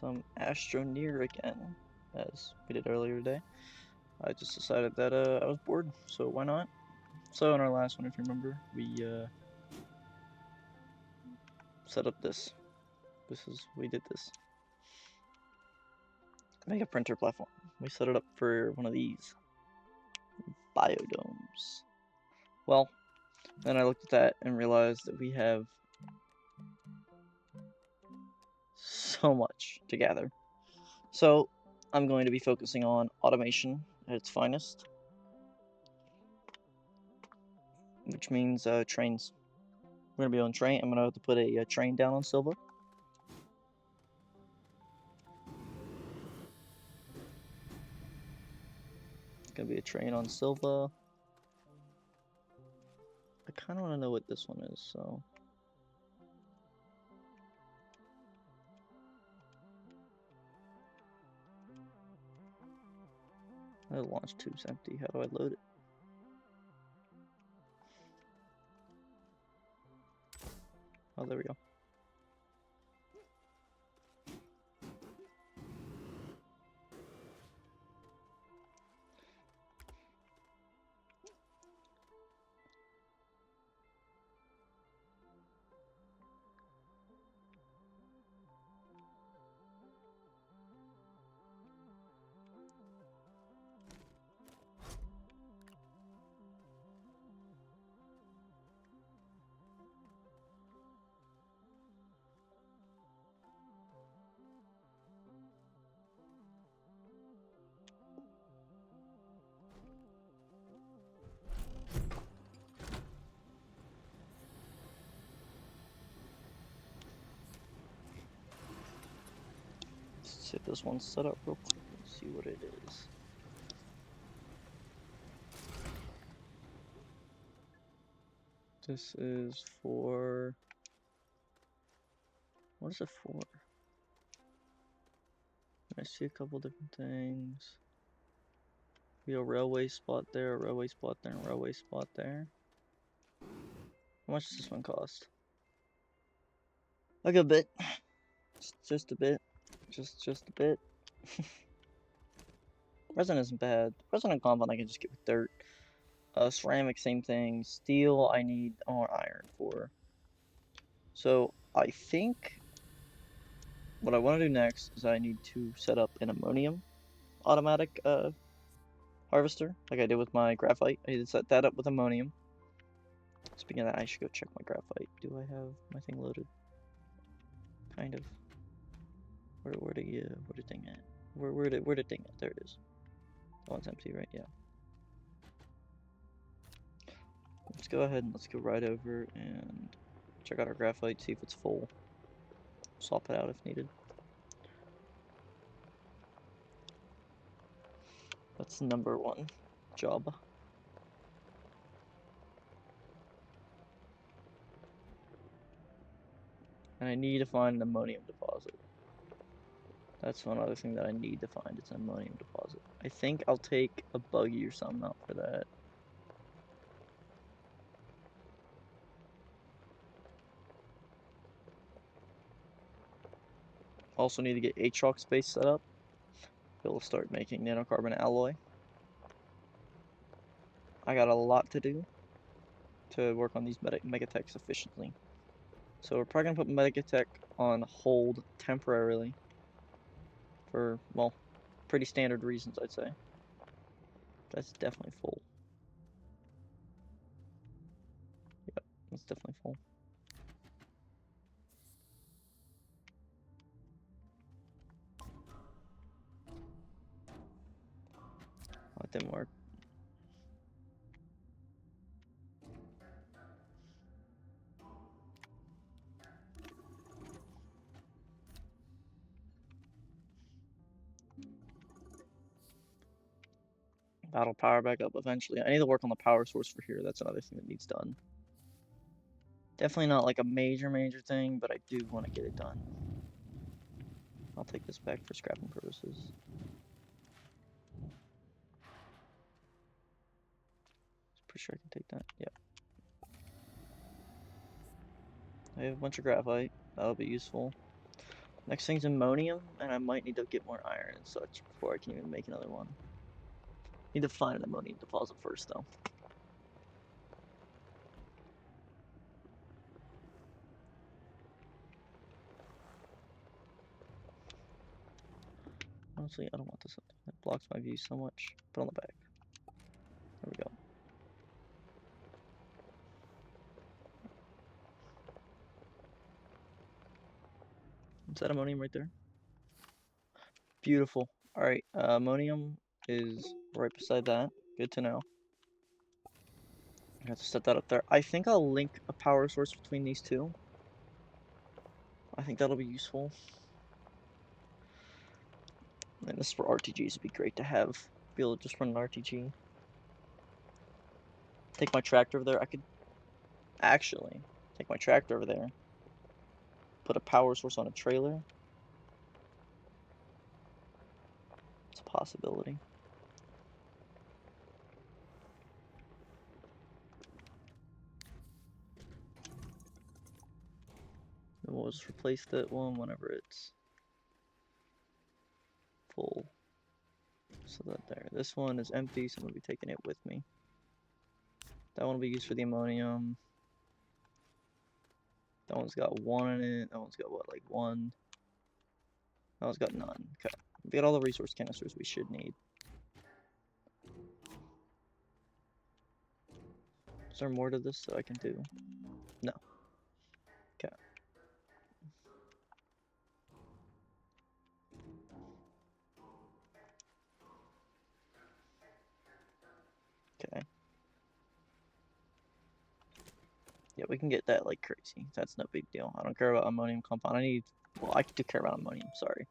some Astroneer again, as we did earlier today. I just decided that I was bored, so why not? So in our last one, if you remember, we set up this. We did this. Make a printer platform. We set it up for one of these biodomes. Well, then I looked at that and realized that we have so much to gather. So I'm going to be focusing on automation at its finest, which means trains. We're gonna be on train. I'm gonna have to put a train down on Silva. It's gonna be a train on Silva. I kind of want to know what this one is, so. The launch tube's empty. How do I load it? Oh, there we go. Let's see if this one's set up real quick and see what it is. This is for... What is it for? I see a couple different things. We have a railway spot there, a railway spot there, and a railway spot there. How much does this one cost? Like a bit. Just a bit. Just a bit. Resin isn't bad. Resin and compound I can just get with dirt. Ceramic, same thing. Steel, I need more iron for. So I think what I want to do next is I need to set up an ammonium automatic harvester, like I did with my graphite. I need to set that up with ammonium. Speaking of that, I should go check my graphite. Do I have my thing loaded? Kind of. Where did thing at? Where did thing at? There it is. That one's empty, right? Yeah. Let's go ahead and let's go right over and check out our graphite, see if it's full. Swap it out if needed. That's number one job. And I need to find an ammonium deposit. That's one other thing that I need to find. It's an ammonium deposit. I think I'll take a buggy or something out for that. Also need to get Aatrox space set up. We'll start making nanocarbon alloy. I got a lot to do to work on these megatechs efficiently. So we're probably gonna put megatech on hold temporarily for, well, pretty standard reasons, I'd say. That's definitely full. Yep, that's definitely full. Oh, it didn't work. That'll power back up eventually. I need to work on the power source for here. That's another thing that needs done. Definitely not like a major thing, but I do want to get it done. I'll take this back for scrapping purposes. Pretty sure I can take that. Yep. I have a bunch of graphite. That'll be useful. Next thing's ammonium, and I might need to get more iron and such before I can even make another one. Need to find an ammonium deposit first, though. Honestly, I don't want this up there. That blocks my view so much. Put on the back. There we go. Is that ammonium right there? Beautiful. Alright, ammonium is right beside that. Good to know. I have to set that up there. I think I'll link a power source between these two. I think that'll be useful. And this for RTGs would be great to have. Be able to just run an RTG. Take my tractor over there. I could actually take my tractor over there. Put a power source on a trailer. It's a possibility. Then we'll just replace that one whenever it's full. So that there. This one is empty, so I'm going to be taking it with me. That one will be used for the ammonium. That one's got 1 in it. That one's got what, like 1? That one's got none. Okay. We got all the resource canisters we should need. Is there more to this that I can do? No. Okay. Okay. Yeah, we can get that like crazy. That's no big deal. I don't care about ammonium compound. Well, I do care about ammonium, sorry.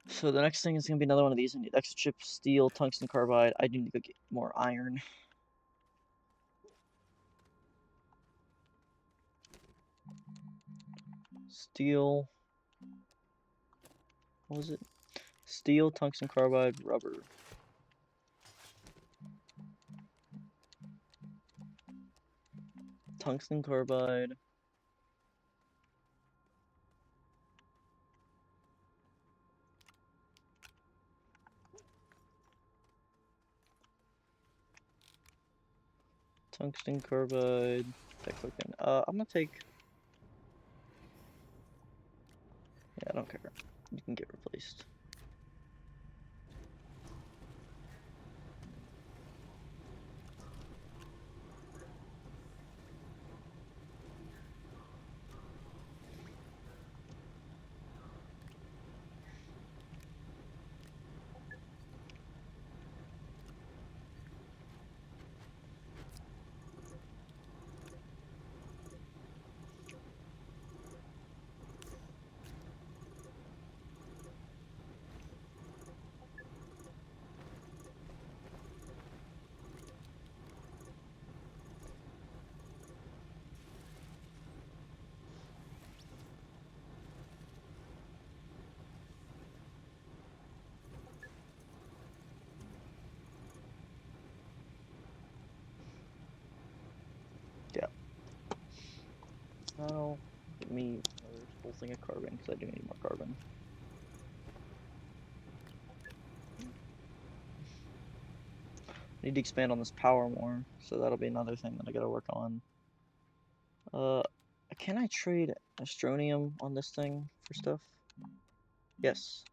So the next thing is going to be another one of these. I need extra chip, steel, tungsten carbide. I do need to go get more iron. Steel. What was it? Steel, tungsten carbide, rubber. Tungsten carbide. Tungsten carbide. I'm gonna take. Yeah, I don't care. You can get replaced. Yeah. That'll give me another full thing of carbon because I do need more carbon. I need to expand on this power more, so that'll be another thing that I gotta work on. Can I trade Astronium on this thing for stuff? Yes.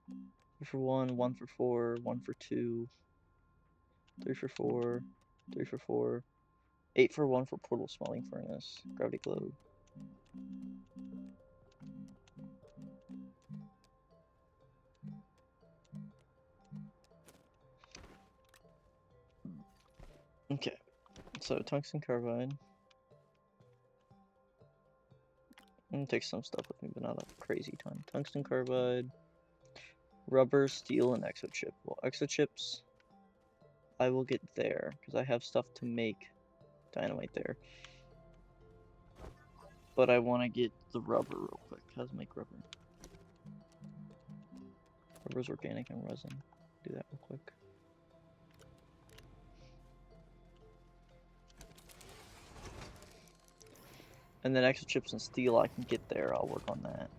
3 for 1, 1 for 4, 1 for 2, 3 for 4, 3 for 4, 8 for 1 for portable smelting furnace, gravity globe. Okay, so tungsten carbide. I'm gonna take some stuff with me, but not a crazy ton. Tungsten carbide, rubber, steel, and exochip. Well, exochips I will get there, because I have stuff to make dynamite there. But I want to get the rubber real quick. How to make rubber? Rubber's organic and resin. Do that real quick. And then exochips and steel I can get there. I'll work on that.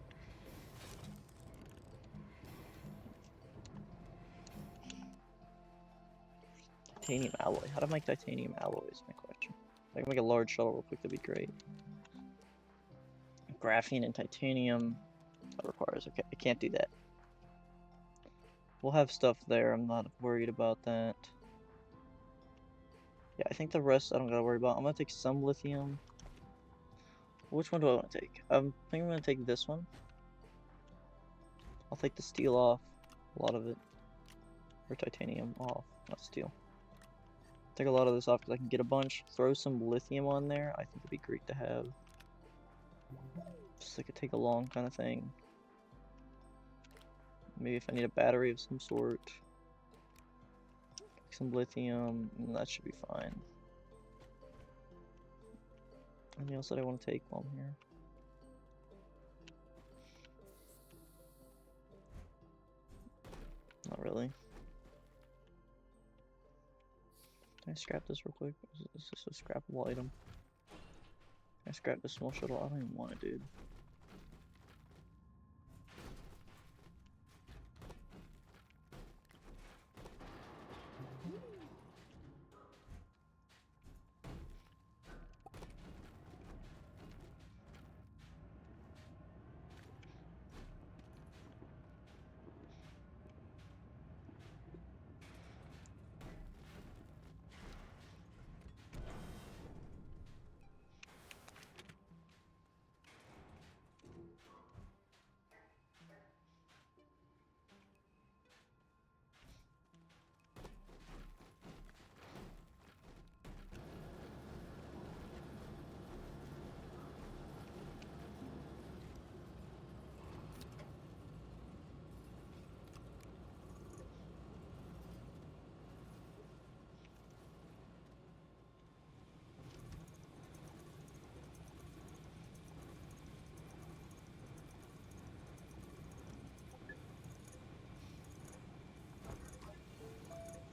titanium alloy. How to make titanium alloy is my question. If I can make a large shuttle real quick, that'd be great. Graphene and titanium. That requires, okay, I can't do that. We'll have stuff there, I'm not worried about that. Yeah, I think the rest I don't gotta worry about. I'm gonna take some lithium. Which one do I want to take? I think I'm gonna take this one. I'll take the steel off, a lot of it. Or titanium off, not steel. Take a lot of this off because I can get a bunch. Throw some lithium on there. I think it'd be great to have. Just like a take along kind of thing. Maybe if I need a battery of some sort. Some lithium, and that should be fine. Anything else that I want to take while I'm here? Not really. Can I scrap this real quick? Is this a scrappable item? Can I scrap this small shuttle? I don't even want it, dude.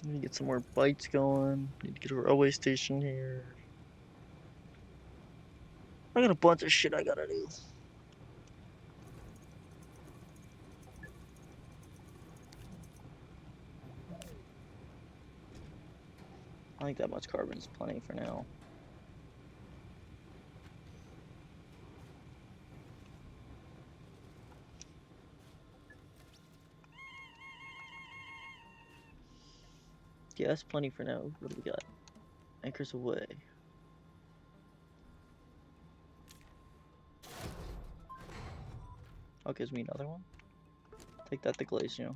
Need to get some more bites going. Need to get a railway station here. I got a bunch of shit I gotta do. I think that much carbon is plenty for now. Yeah, that's plenty for now. What do we got? Anchors away. Oh, gives me another one? Take that to Glacio.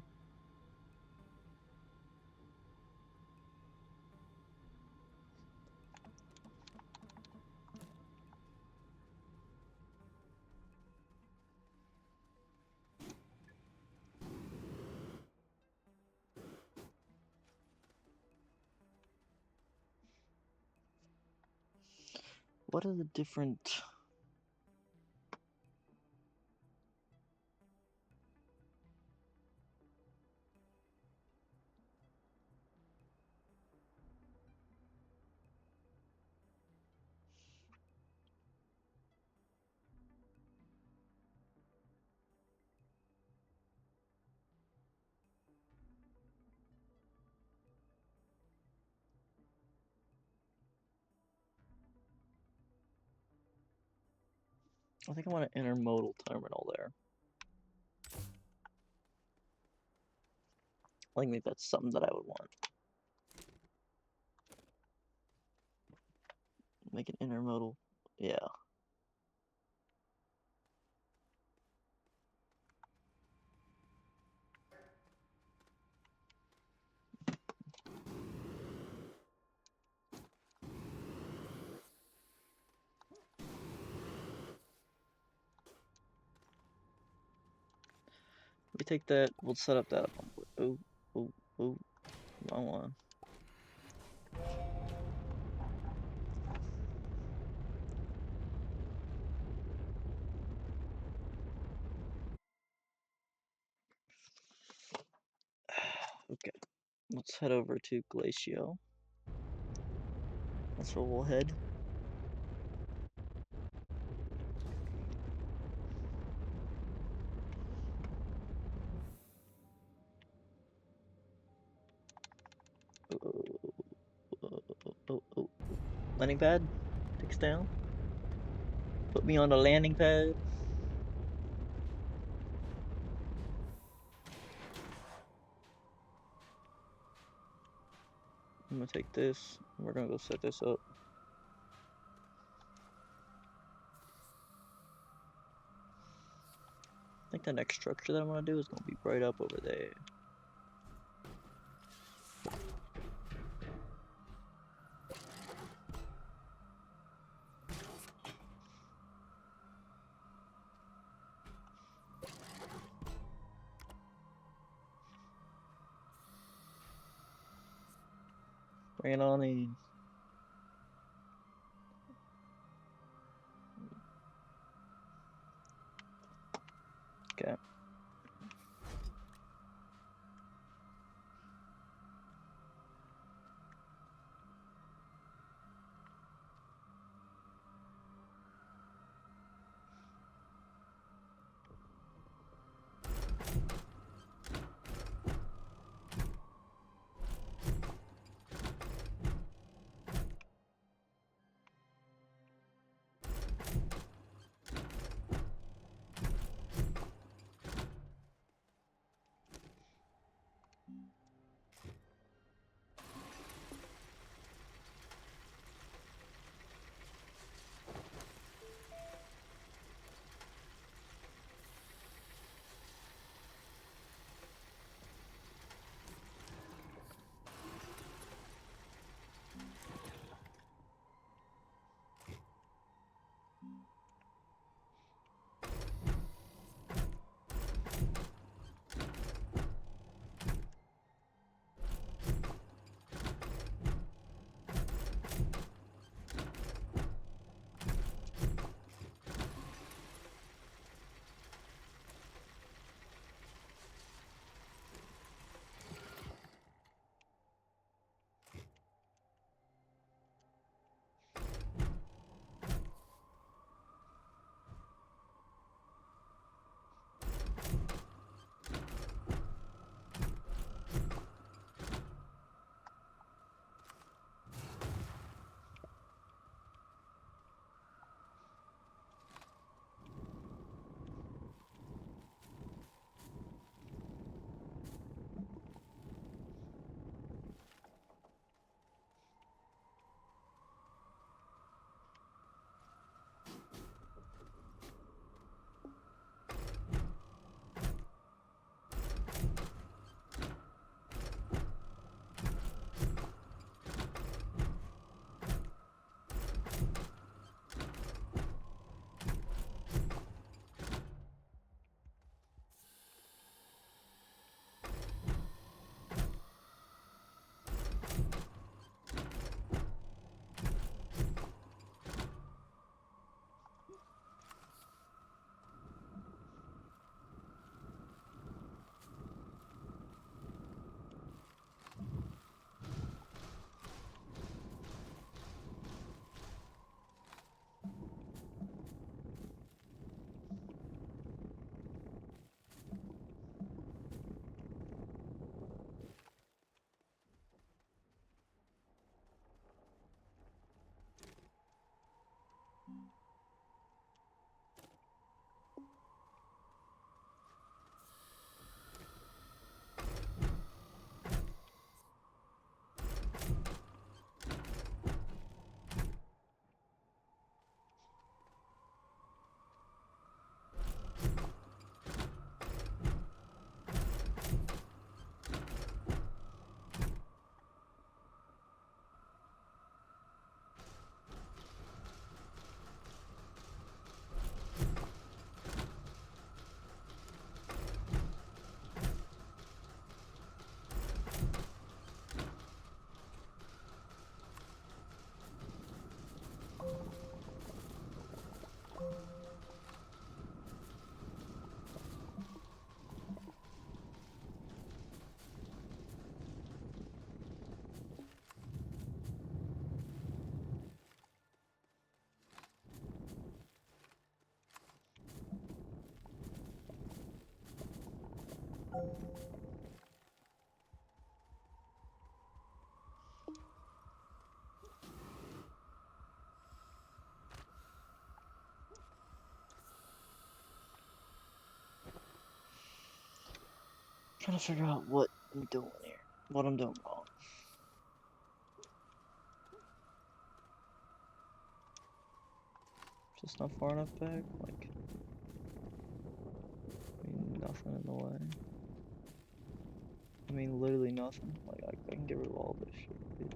What are the different... I think I want an intermodal terminal there. I think maybe that's something that I would want. Make an intermodal, yeah. We take that, we'll set up that. Oh, wrong one. Okay, let's head over to Glacio. That's where we'll head. Landing pad. Takes down. Put me on the landing pad. I'm gonna take this. We're gonna go set this up. I think the next structure that I'm gonna do is gonna be right up over there. Bring it on in. Okay. Trying to figure out what I'm doing here. What I'm doing wrong. Just not far enough back? Like, I mean, nothing in the way. I mean, literally nothing. Like, I can get rid of all this shit, dude.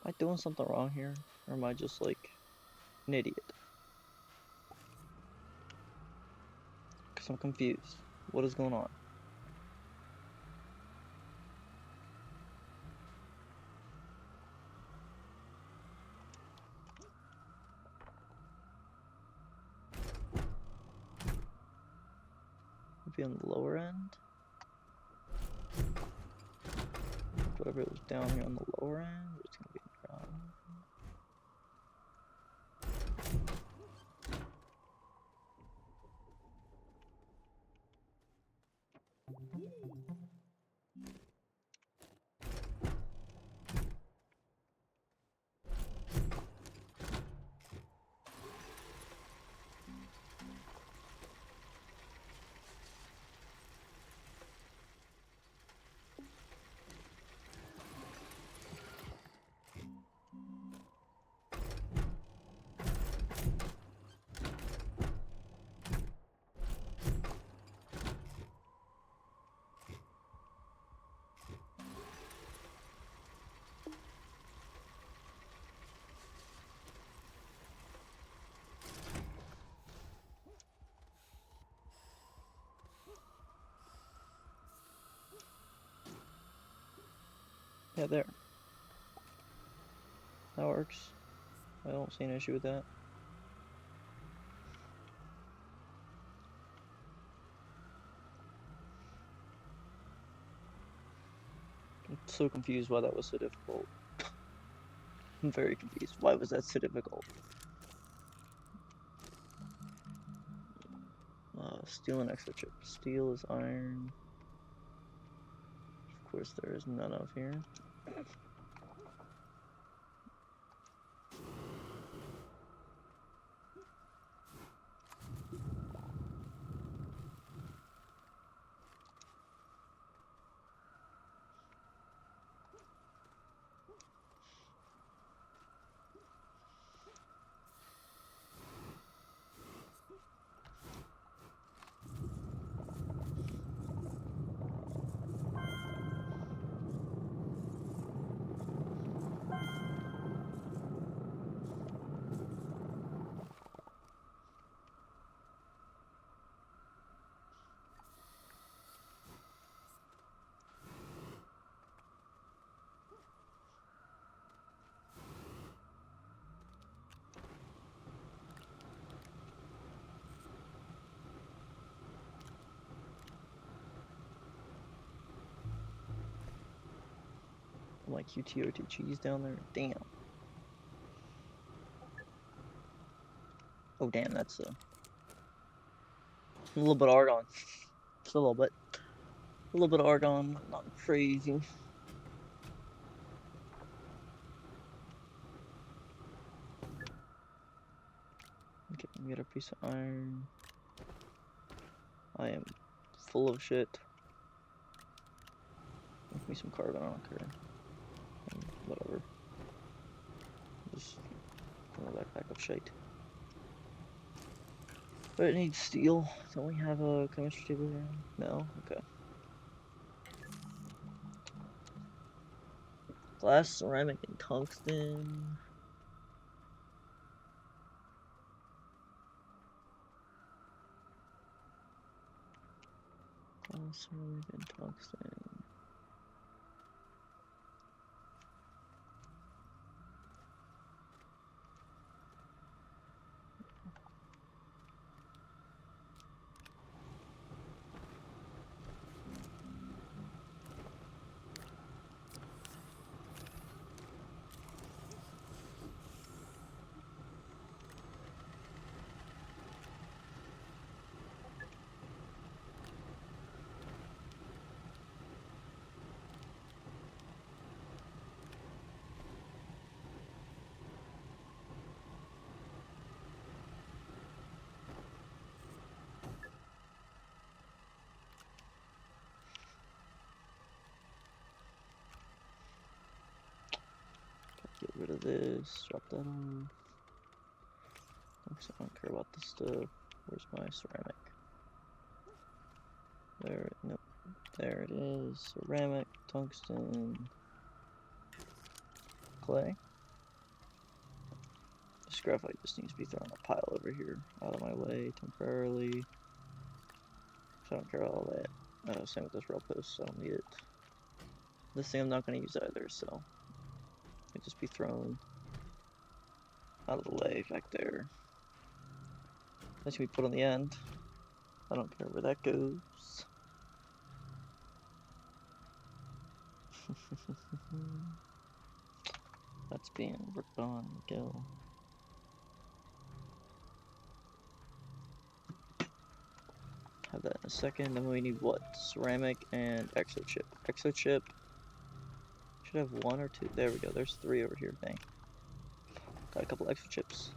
Am I doing something wrong here? Or am I just, like, an idiot? Because I'm confused. What is going on? Maybe on the lower end? Whatever it was down here on the lower end, it's gonna be on the ground. Yeah, there. That works. I don't see an issue with that. I'm so confused why that was so difficult. I'm very confused. Why was that so difficult? Steel and extra chip. Steel is iron. Of course, there is none of here. Like QTOT cheese down there. Damn. Oh damn, that's a little bit of argon. Just a little bit. A little bit of argon, not crazy. Okay, we got a piece of iron. I am full of shit. Give me some carbon, I don't care. Whatever. Just fill my backpack of shite. But it needs steel. Don't we have a chemistry table here? No? Okay. Glass, ceramic, and tungsten. Glass, ceramic, and tungsten. of this, drop that off. I don't care about this stuff. Where's my ceramic? There, nope. There it is. Ceramic, tungsten, clay. This graphite just needs to be thrown in a pile over here, out of my way temporarily. So I don't care about all that. Same with this rail post, so I don't need it. This thing I'm not going to use either, so it just be thrown out of the way back there. That should be put on the end. I don't care where that goes. That's being worked on, Miguel. Have that in a second. Then we need what? Ceramic and exochip. Exochip should have one or two. There we go. There's three over here. Dang. Got a couple extra chips.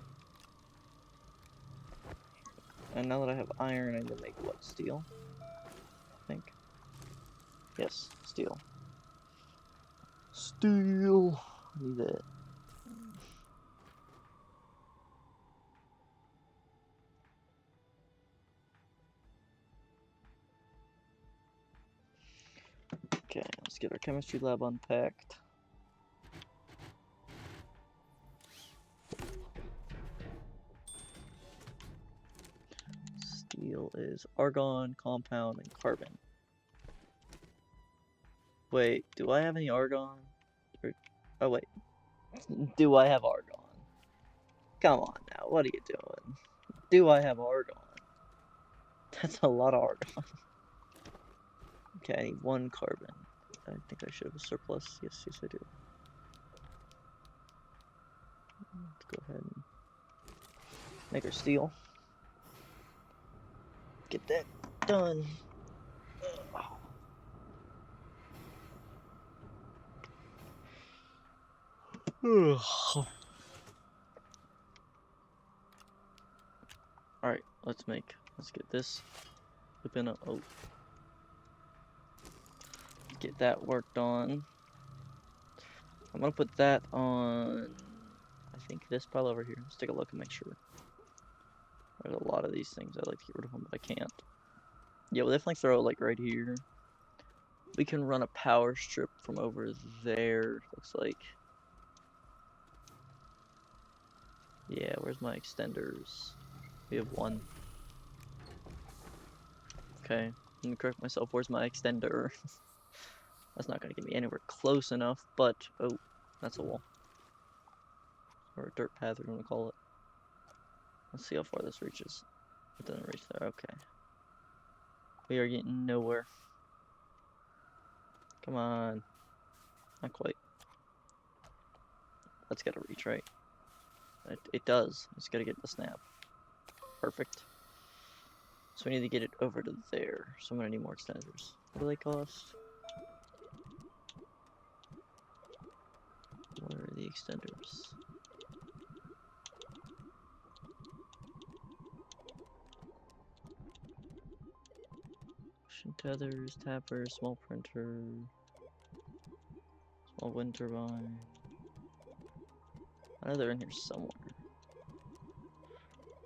And now that I have iron, I need to make what? Steel? I think. Yes, steel. Steel! I need that. Okay, let's get our chemistry lab unpacked. Steel is argon, compound, and carbon. Wait, do I have any argon? Or, oh wait, do I have argon? Come on now, what are you doing? Do I have argon? That's a lot of argon. Okay, I need one carbon. I think I should have a surplus. Yes, yes I do. Let's go ahead and make our steel. Get that done. Alright, let's get this flipping up. Oh. Get that worked on. I'm gonna put that on, I think this pile over here. Let's take a look and make sure. There's a lot of these things. I'd like to get rid of them, but I can't. Yeah, we'll definitely throw it like right here. We can run a power strip from over there, looks like. Yeah, where's my extenders? We have one. Okay, let me correct myself. Where's my extender? That's not going to get me anywhere close enough, but... Oh, that's a wall. Or a dirt path, we're going to call it. Let's see how far this reaches. It doesn't reach there, okay. We are getting nowhere. Come on. Not quite. That's got to reach, right? It does. It's got to get the snap. Perfect. So we need to get it over to there. So I'm going to need more extenders. What do they cost? Where are the extenders? Ocean tethers, tapper, small printer, small wind turbine. I know they're in here somewhere.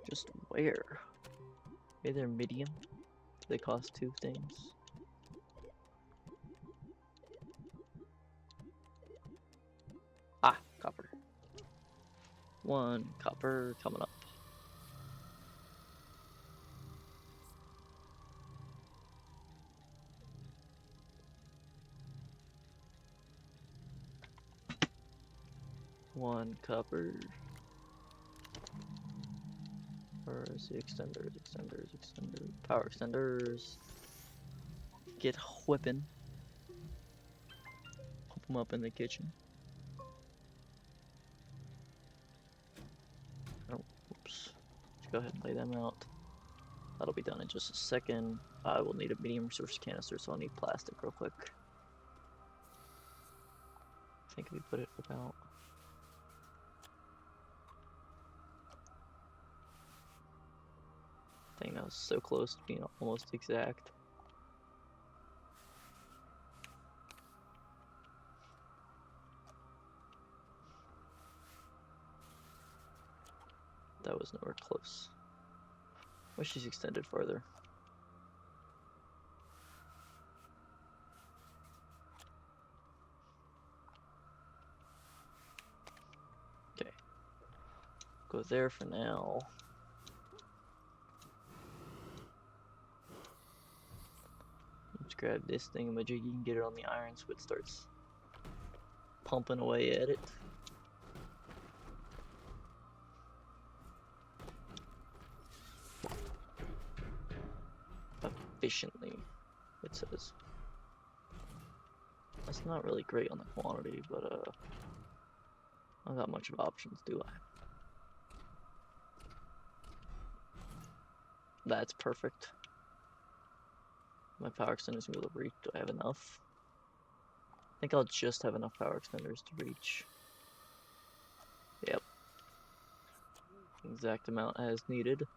Just where? Maybe they're medium? Do they cost two things? Ah, copper. One copper coming up. One copper. Where's the extenders? Extenders. Power extenders. Get whipping. Pump them up in the kitchen. Oh, oops. Let's go ahead and lay them out. That'll be done in just a second. I will need a medium resource canister, so I'll need plastic real quick. I think we put it about... Dang, that was so close to being almost exact. That was nowhere close. Wish she's extended further. Okay. Go there for now. Let's grab this thingamajig and get it on the iron so it starts pumping away at it. Efficiently, it says. That's not really great on the quantity, but not that much of options, do I? That's perfect. My power extenders will reach. Do I have enough? I think I'll just have enough power extenders to reach. Yep. Exact amount as needed.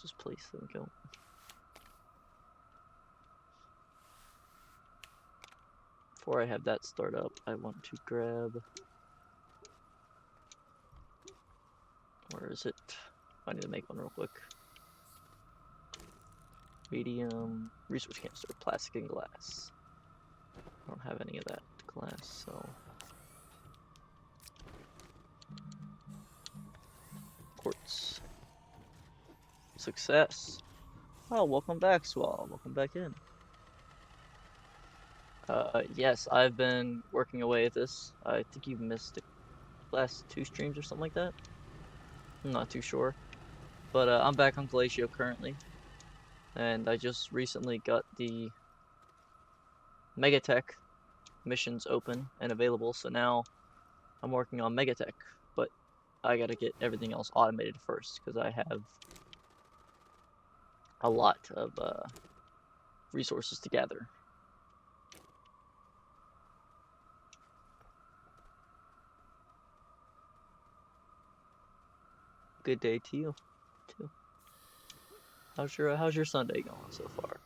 Just place them, go. Before I have that start up, I want to grab. Where is it? I need to make one real quick. Medium, resource canister, plastic and glass. I don't have any of that glass, so. Quartz. Success. Oh, welcome back, Swall. Welcome back in. Yes, I've been working away at this. I think you've missed the last 2 streams or something like that. I'm not too sure. But I'm back on Glacio currently. And I just recently got the Megatech missions open and available. So now I'm working on Megatech. But I gotta get everything else automated first because I have a lot of resources to gather. Good day to you, too. How's your Sunday going so far?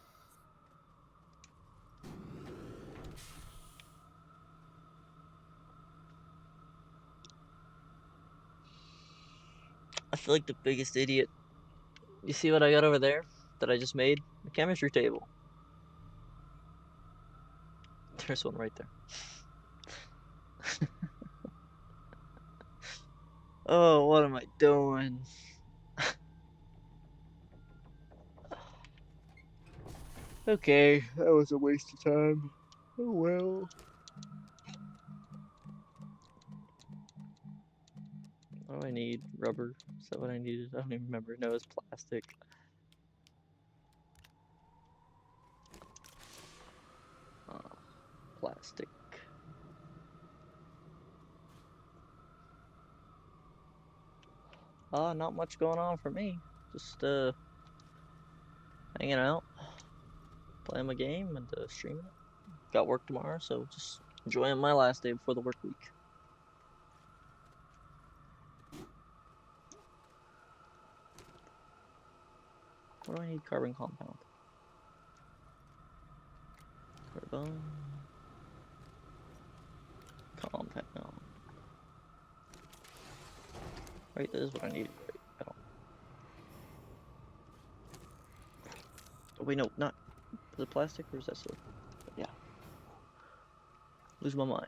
I feel like the biggest idiot. You see what I got over there that I just made? The chemistry table. There's one right there. Oh, what am I doing? Okay, that was a waste of time. Oh well. What do I need? Rubber? Is that what I needed? I don't even remember. No, it's plastic. Plastic. Not much going on for me. Just hanging out, playing my game, and streaming it. Got work tomorrow, so just enjoying my last day before the work week. What do I need? Carbon compound. Carbon compound. Right, this is what I need. Right, I don't. Oh, wait, no, not. Is it plastic or is that silver? Yeah. Lose my mind.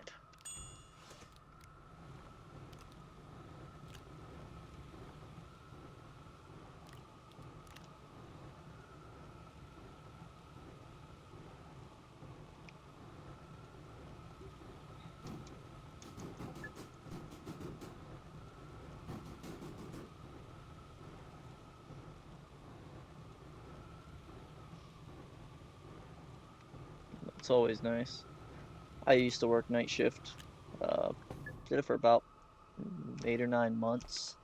It's always nice. I used to work night shift. Did it for about 8 or 9 months.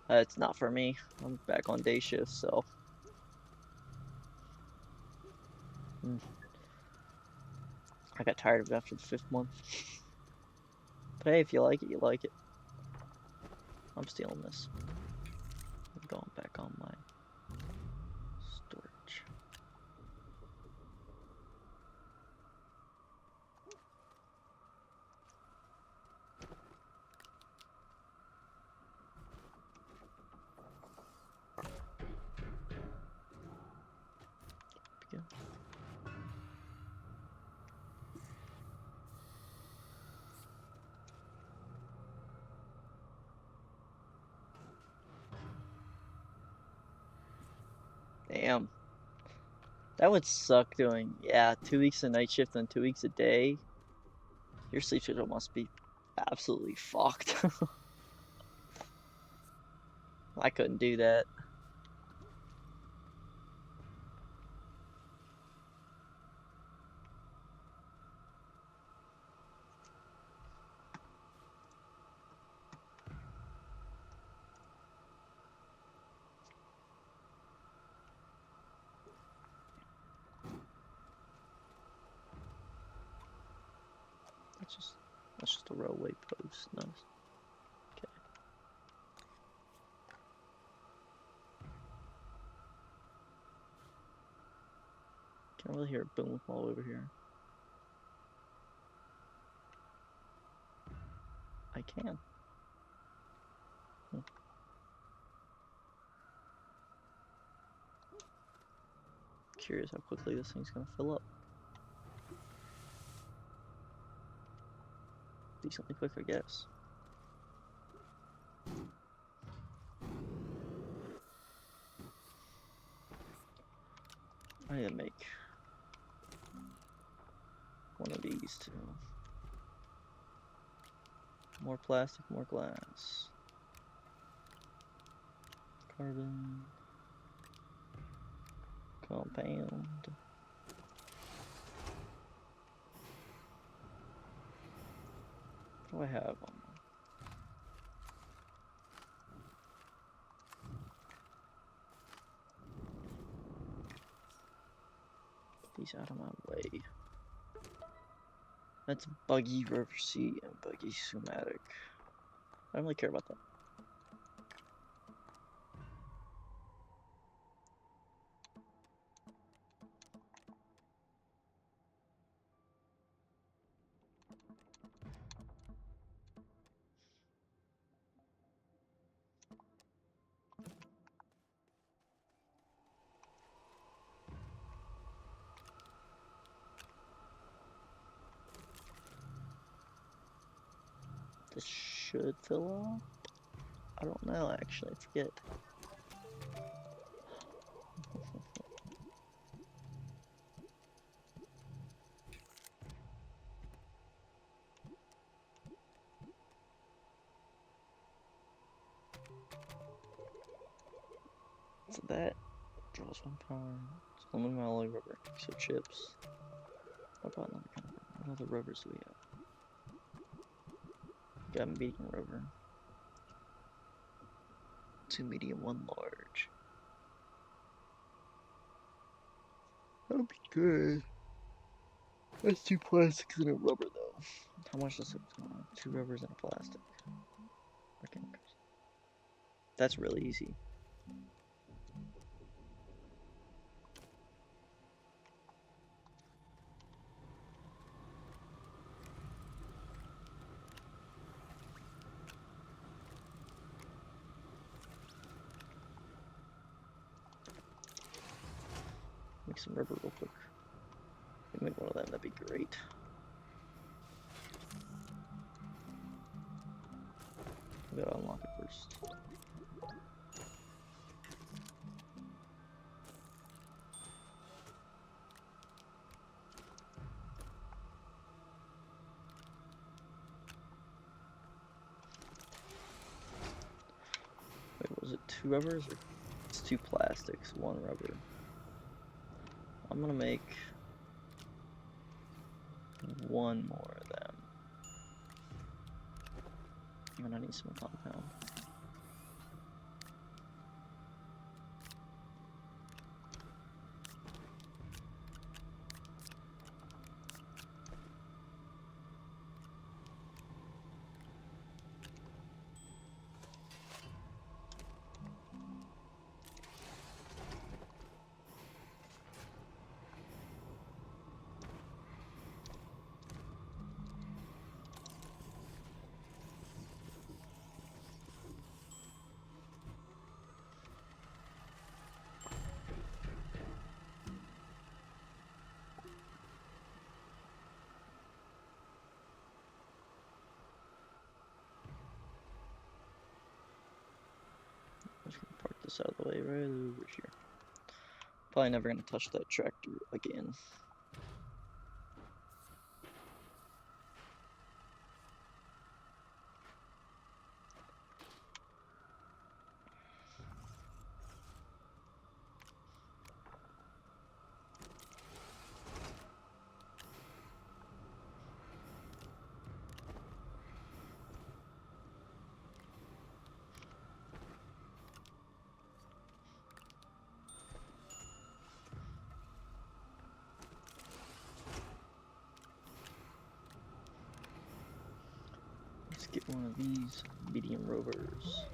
It's not for me. I'm back on day shift, so. I got tired of it after the 5th month. But hey, if you like it, you like it. I'm stealing this. I'm going back on my storage. That would suck doing, yeah, 2 weeks a night shift and 2 weeks a day. Your sleep schedule must be absolutely fucked. I couldn't do that. That's just a railway post. Nice. Okay. Can't really hear a boom from all over here. I can. Curious how quickly this thing's gonna fill up. Decently quick, I guess. I need to make one of these too. More plastic, more glass. Carbon. Compound. What do I have on? Get these out of my way. That's buggy river sea and buggy sumatic. I don't really care about that. This should fill up. I don't know, actually, I forget. So that draws 1 power. It's aluminum alloy rubber, so chips. What about another kind of rubber? What other rubbers do we have? Got medium rubber. 2 medium, 1 large. That'd be good. That's 2 plastics and a rubber though. How much does it cost? 2 rubbers and a plastic. Okay. That's really easy. Make some rubber real quick. Make one of them, that'd be great. We gotta unlock it first. Wait, was it 2 rubbers? Or it's 2 plastics, 1 rubber. I'm gonna make 1 more of them. And I need some compound. I'm just gonna park this out of the way right over here. Probably never gonna touch that tractor again. Let's get one of these medium rovers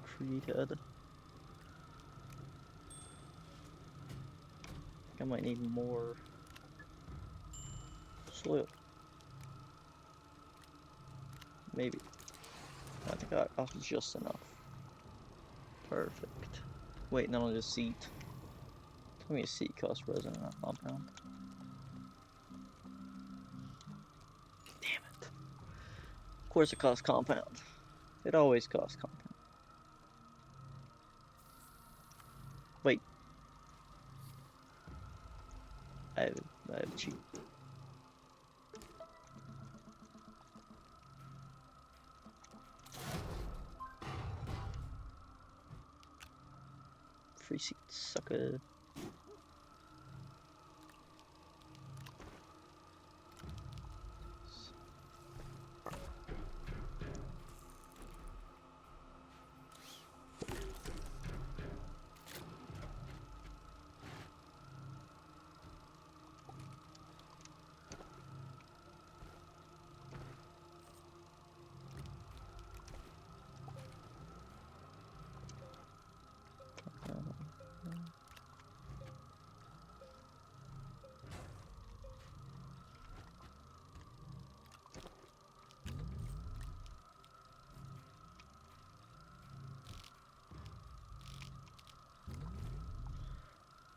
created. I might need more soil. Maybe. I think I got just enough. Perfect. Wait, no, just seed. Tell me a seed costs resin in a compound. Damn it. Of course it costs compound. It always costs compound. Wait. I have a cheat. Free seeds, sucker.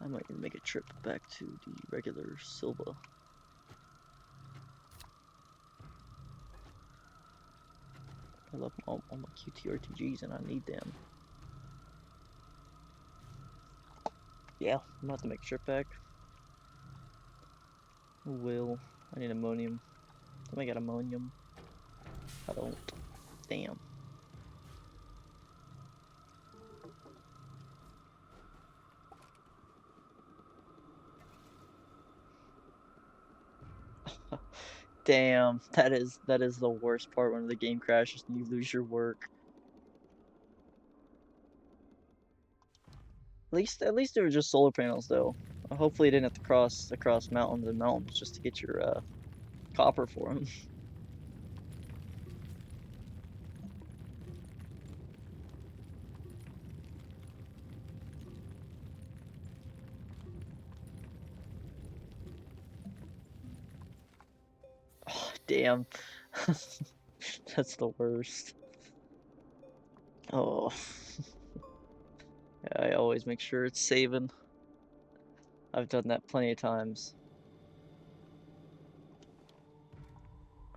I might need to make a trip back to the regular Silva. I love all my QTRTGs and I need them. Yeah, I'm about to make a trip back. Will. I need ammonium. Let me get ammonium. I don't. Damn. Damn, that is the worst part when the game crashes and you lose your work. At least they were just solar panels though. Hopefully you didn't have to cross across mountains and mountains just to get your copper for them. Oh, damn. That's the worst. Oh. Yeah, I always make sure it's saving. I've done that plenty of times.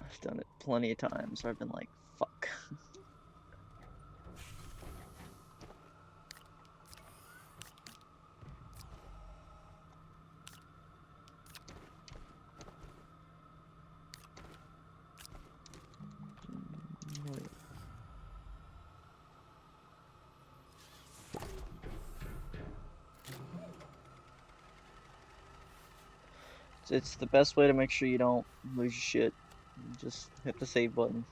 I've done it plenty of times where I've been like, fuck. It's the best way to make sure you don't lose your shit. Just hit the save button.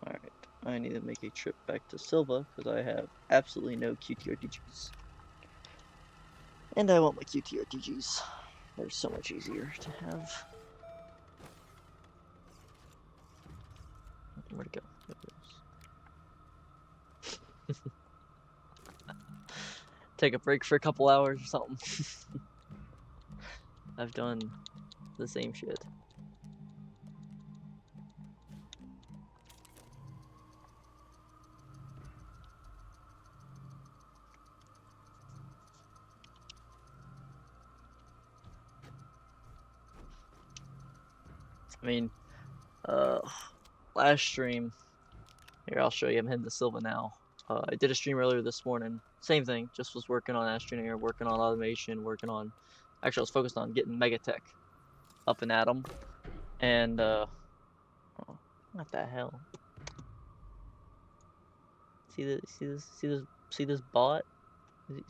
Alright, I need to make a trip back to Silva because I have absolutely no QTRTGs. And I want my QTRTGs. They're so much easier to have. Where'd it go? There it goes. Take a break for a couple hours or something. I've done the same shit. I mean, last stream, here, I'll show you. I'm heading to Silva now. I did a stream earlier this morning. Same thing, just was working on Astroneer, working on automation, working on... Actually, I was focused on getting Megatech up and at 'em. And, oh, what the hell? See this bot?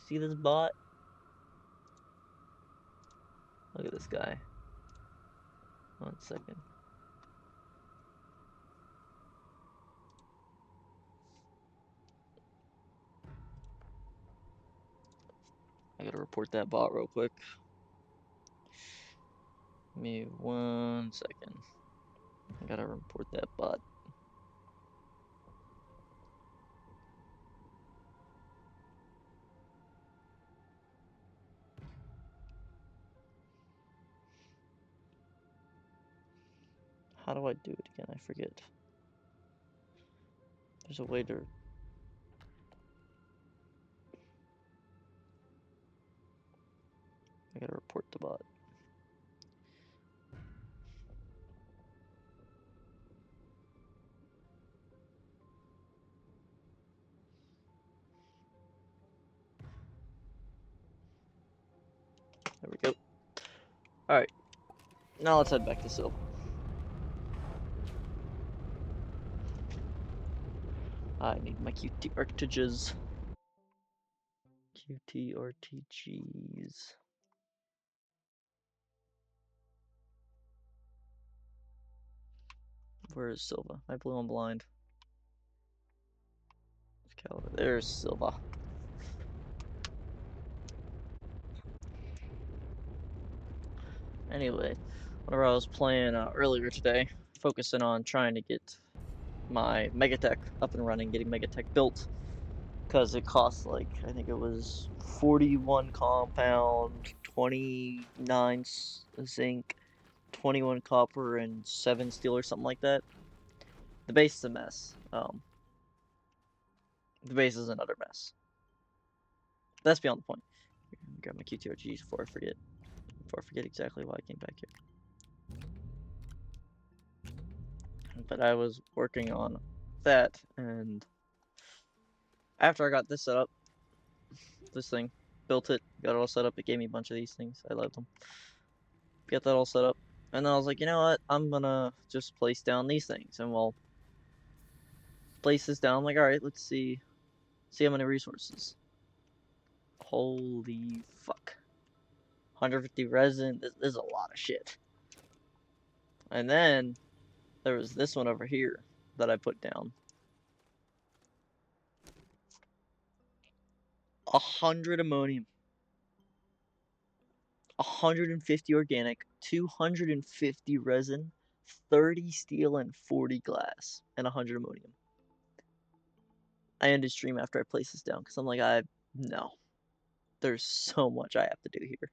See this bot? Look at this guy. 1 second. I gotta report that bot real quick. Give me 1 second. I gotta report that bot. How do I do it again? I forget. There's a way to... I gotta report the bot. There we go. Alright. Now let's head back to Silva. I need my QT RTGs. QT RTGs. Where is Silva? I blew him blind. There's Silva. Anyway, whenever I was playing earlier today, focusing on trying to get my Megatech up and running, getting Megatech built, because it costs like, I think it was 41 compound, 29 zinc, 21 copper, and 7 steel or something like that. The base is a mess. The base is another mess. That's beyond the point. Grab my QTRGs before I forget. Before I forget exactly why I came back here. But I was working on that, and after I got this set up, this thing, built it, got it all set up, it gave me a bunch of these things. I loved them. Get that all set up, and then I was like, you know what? I'm gonna just place down these things, and we'll place this down. I'm like, all right, let's see how many resources. Holy fuck! 150 resin. This is a lot of shit. And then there was this one over here that I put down. 100 ammonium, 150 organic, 250 resin, 30 steel, and 40 glass, and 100 ammonium. I ended stream after I placed this down because I'm like, no. There's so much I have to do here.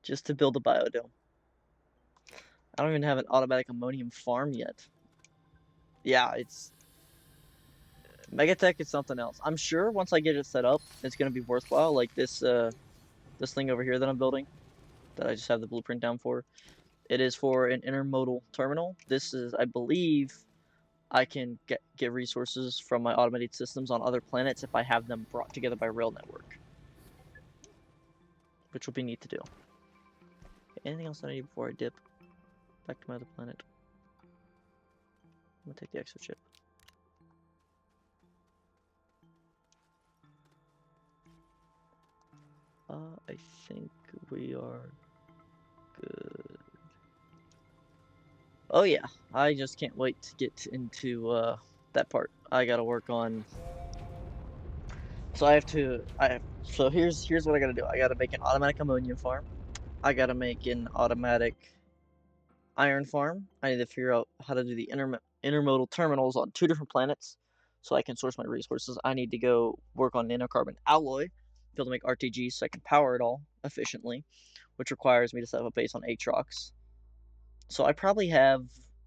Just to build a biodome. I don't even have an automatic ammonium farm yet. Yeah, it's... Megatech is something else. I'm sure once I get it set up, it's going to be worthwhile. Like this thing over here that I'm building, that I just have the blueprint down for. It is for an intermodal terminal. This is, I believe, I can get resources from my automated systems on other planets if I have them brought together by rail network. Which will be neat to do. Anything else I need before I dip back to my other planet? I'm gonna take the exo chip. I think we are good. Oh yeah, I just can't wait to get into that part. I gotta work on. So So here's what I gotta do. I gotta make an automatic ammonia farm. I gotta make an automatic iron farm. I need to figure out how to do the intermodal terminals on 2 different planets, so I can source my resources. I need to go work on nanocarbon alloy, be able to make RTGs so I can power it all efficiently, which requires me to set up a base on Aatrox. So I probably have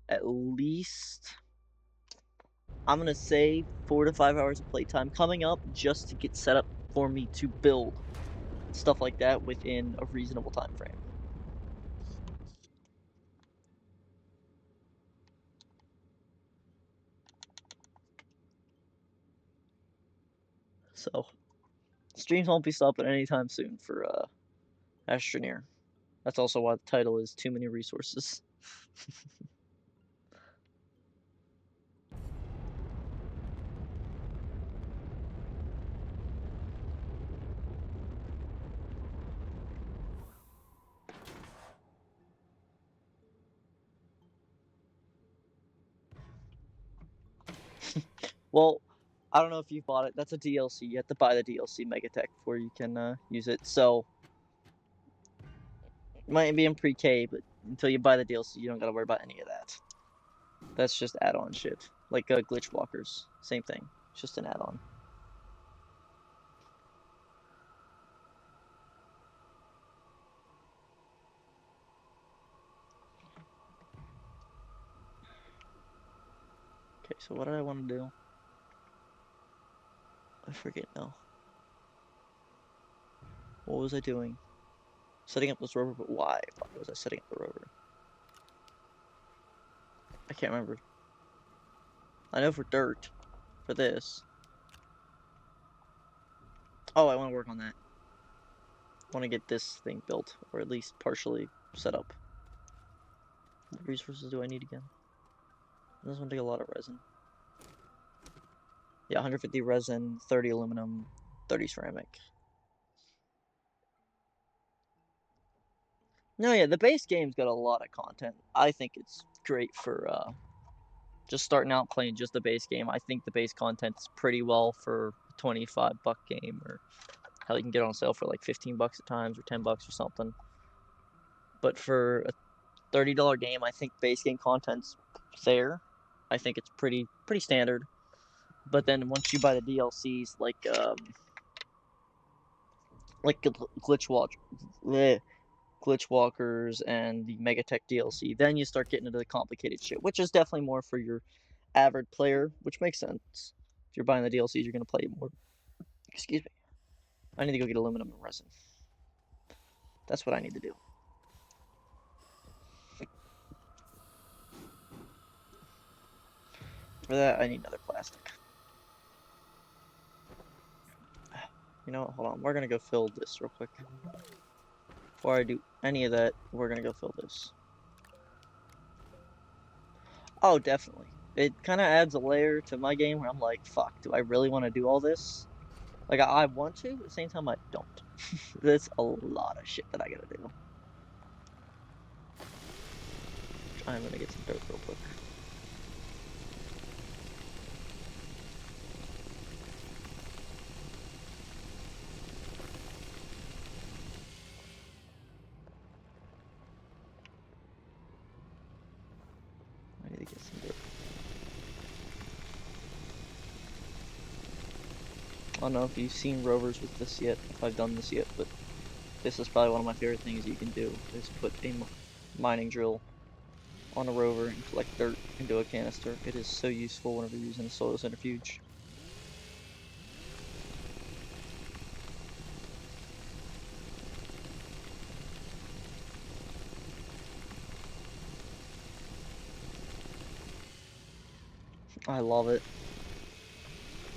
at least, I'm gonna say 4 to 5 hours of playtime coming up just to get set up for me to build stuff like that within a reasonable time frame. So streams won't be stopping anytime soon for Astroneer. That's also why the title is Too Many Resources. Well, I don't know if you've bought it. That's a DLC. You have to buy the DLC Megatech before you can use it. So it might be in pre-K, but until you buy the DLC, you don't gotta worry about any of that. That's just add-on shit. Like glitch walkers. Same thing. It's just an add-on. Okay, so what did I want to do? I forget now. What was I doing? Setting up this rover, but why? Why was I setting up the rover? I can't remember. I know for dirt. For this. Oh, I want to work on that. I want to get this thing built, or at least partially set up. What resources do I need again? This one take a lot of resin. Yeah, 150 resin, 30 aluminum, 30 ceramic. No, yeah, the base game's got a lot of content. I think it's great for just starting out playing just the base game. I think the base content's pretty well for a $25 game, or hell, you can get it on sale for like 15 bucks at times, or 10 bucks or something. But for a $30 game, I think base game content's there. I think it's pretty standard. But then once you buy the DLCs, like glitch walkers and the Megatech DLC, then you start getting into the complicated shit, which is definitely more for your average player, which makes sense. If you're buying the DLCs, you're gonna play more. Excuse me. I need to go get aluminum and resin. That's what I need to do. For that, I need another plastic. You know what? Hold on. We're gonna go fill this real quick. Before I do any of that, we're gonna go fill this. Oh, definitely. It kind of adds a layer to my game where I'm like, fuck, do I really want to do all this? Like, I want to, but at the same time, I don't. There's a lot of shit that I gotta do. I'm gonna get some dirt real quick. I need to get some dirt. I don't know if you've seen rovers with this yet, if I've done this yet, but this is probably one of my favorite things you can do, is put a mining drill on a rover and collect dirt into a canister. It is so useful whenever you're using a soil centrifuge. I love it.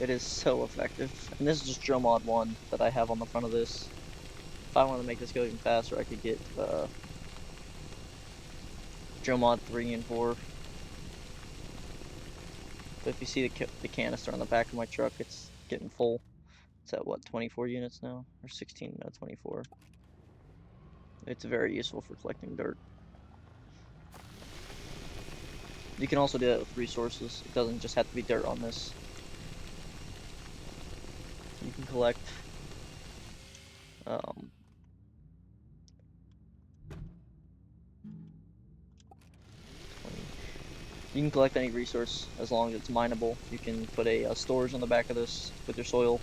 It is so effective. And this is just drill mod 1 that I have on the front of this. If I wanted to make this go even faster, I could get drill mod 3 and 4. But if you see the canister on the back of my truck, it's getting full. It's at what, 24 units now? Or 16, no, 24. It's very useful for collecting dirt. You can also do that with resources. It doesn't just have to be dirt on this. You can collect you can collect any resource as long as it's mineable. You can put a storage on the back of this with your soil,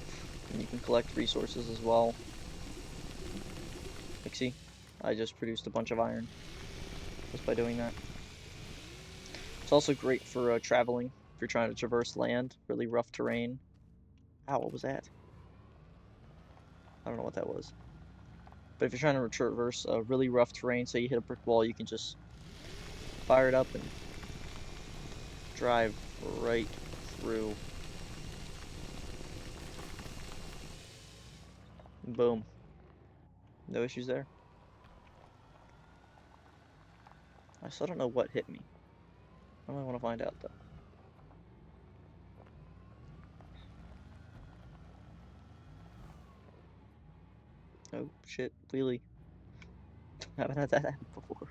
and you can collect resources as well. Like, see, I just produced a bunch of iron just by doing that. It's also great for traveling if you're trying to traverse land, really rough terrain. Ow, what was that? I don't know what that was. But if you're trying to traverse a really rough terrain, say you hit a brick wall, you can just fire it up and drive right through. Boom. No issues there. I still don't know what hit me. I really want to find out though. Oh shit, wheelie. Haven't had that happen before.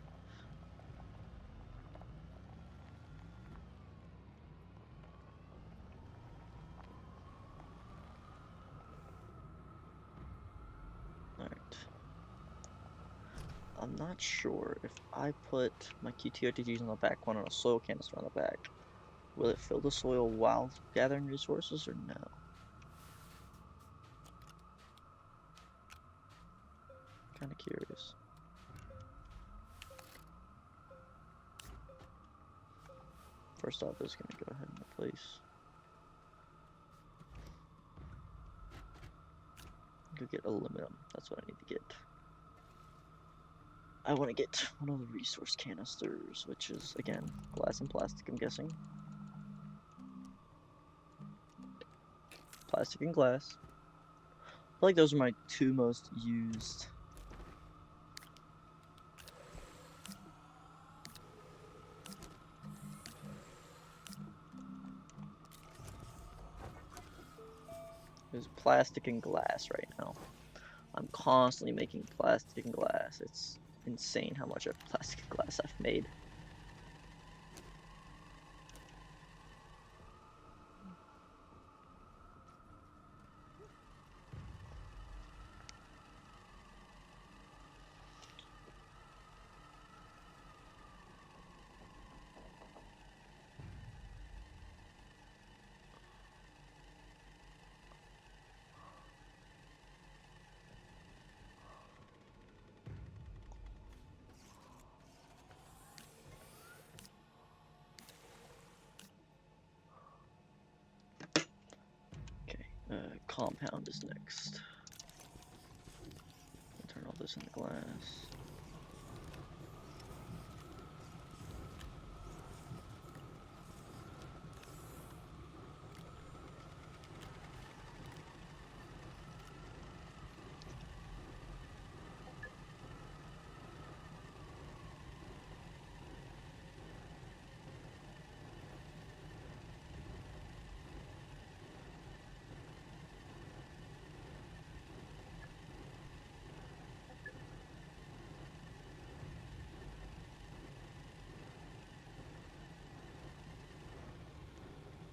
Alright. I'm not sure if I put my QTRTGs on the back one and a soil canister on the back, will it fill the soil while gathering resources or no? Kind of curious. First off, this is going to go ahead and replace. Go get aluminum. That's what I need to get. I want to get one of the resource canisters, which is, again, glass and plastic, I'm guessing. Plastic and glass. I feel like those are my two most used. There's plastic and glass right now. I'm constantly making plastic and glass. It's insane how much of plastic and glass I've made. Compound is next. Turn all this into glass.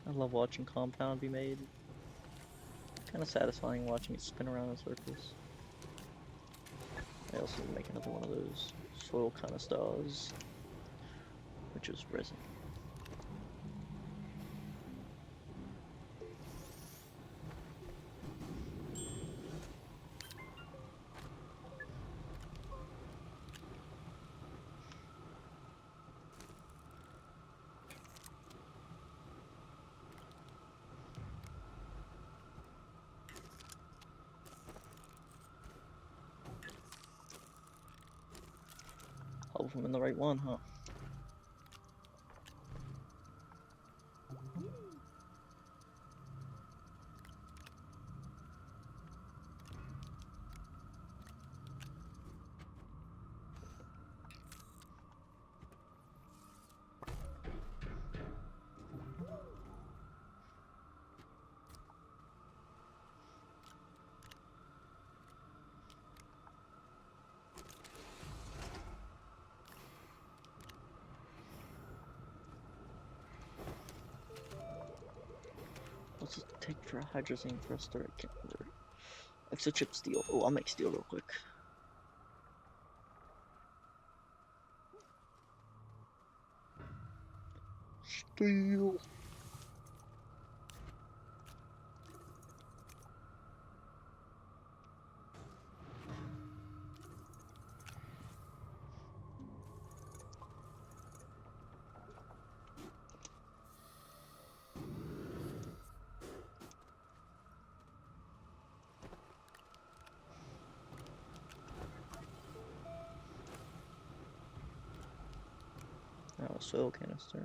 I love watching compound be made. Kind of satisfying watching it spin around in circles. I also need to make another one of those soil canisters, which is resin. Hope I'm in the right one, huh? What's it take for a hydrazine for a stir? I can't remember. Extra chip steel. Oh, I'll make steel real quick. Steel. Now a soil canister.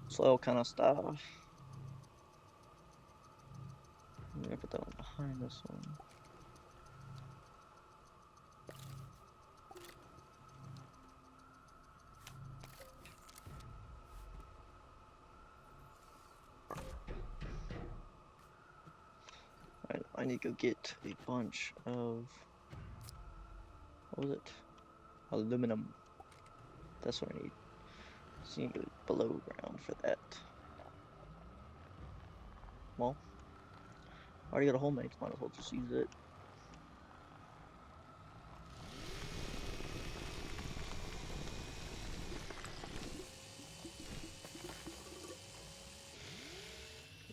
Soil kind of stuff. gonna put that one behind this one. I need to go get a bunch of, what was it? Aluminum. That's what I need. So you need to go below ground for that. Well, I already got a hole made, might as well just use it.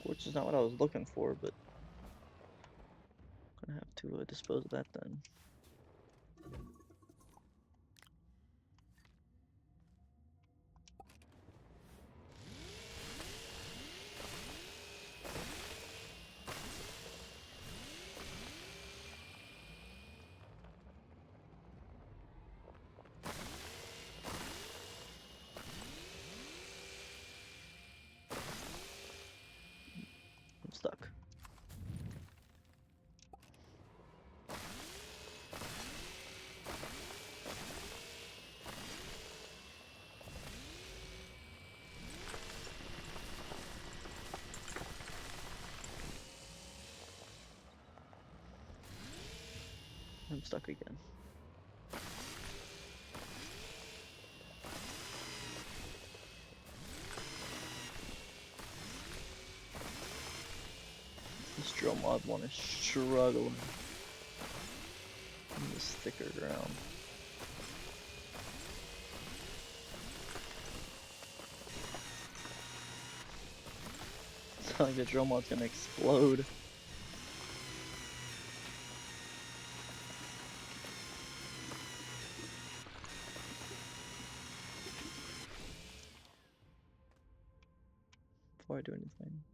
Which is not what I was looking for, but I'm gonna have to dispose of that then. I'm stuck. I'm stuck again. This drill mod one is struggling in this thicker ground. It's like the drill mod's gonna explode. Before I do anything.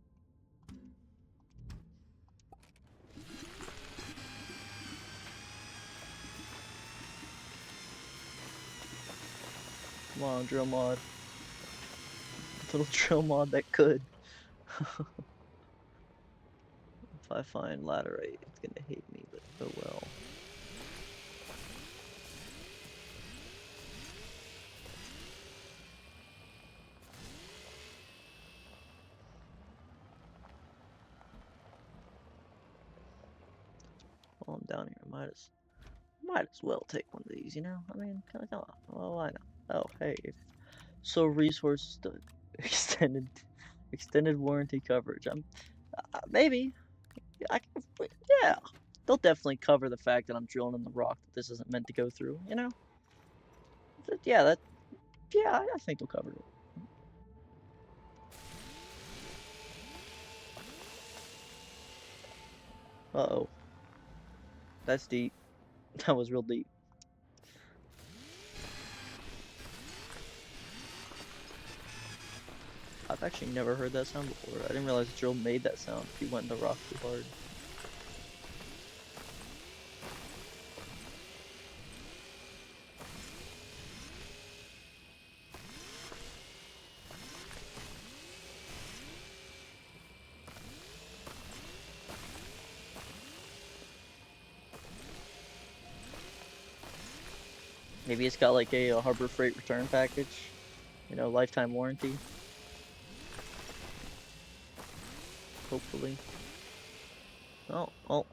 Come on, drill mod. Little drill mod that could. If I find laterite, it's gonna hate me, but oh well. While I'm down here, I might as well take one of these, you know? I mean, come on. Oh, I know. Oh, hey. So resources to extended warranty coverage. Maybe. Yeah. They'll definitely cover the fact that I'm drilling in the rock that this isn't meant to go through, you know? Yeah, I think they'll cover it. Uh-oh. That's deep. That was real deep. I've actually never heard that sound before. I didn't realize the drill made that sound if you went in the rock too hard. Maybe it's got like a Harbor Freight return package, you know, lifetime warranty. Hopefully. Oh.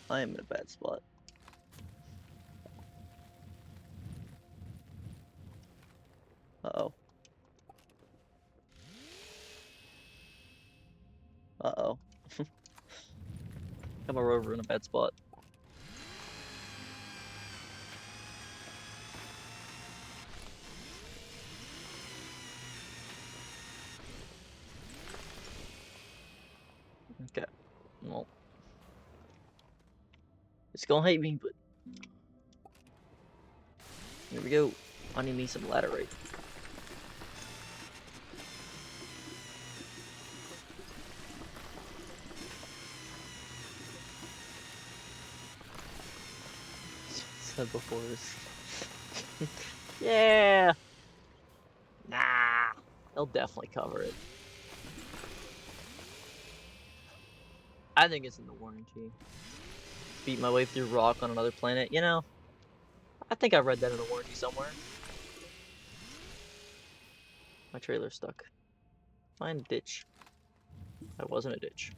I am in a bad spot. Uh-oh. Uh-oh. Got my rover in a bad spot. Okay. Well. It's gonna hate me, but here we go. I need me some laterite. Said before this. Yeah. Nah. They'll definitely cover it. I think it's in the warranty. Beat my way through rock on another planet. You know, I think I read that in the warranty somewhere. My trailer's stuck. Find a ditch. That wasn't a ditch.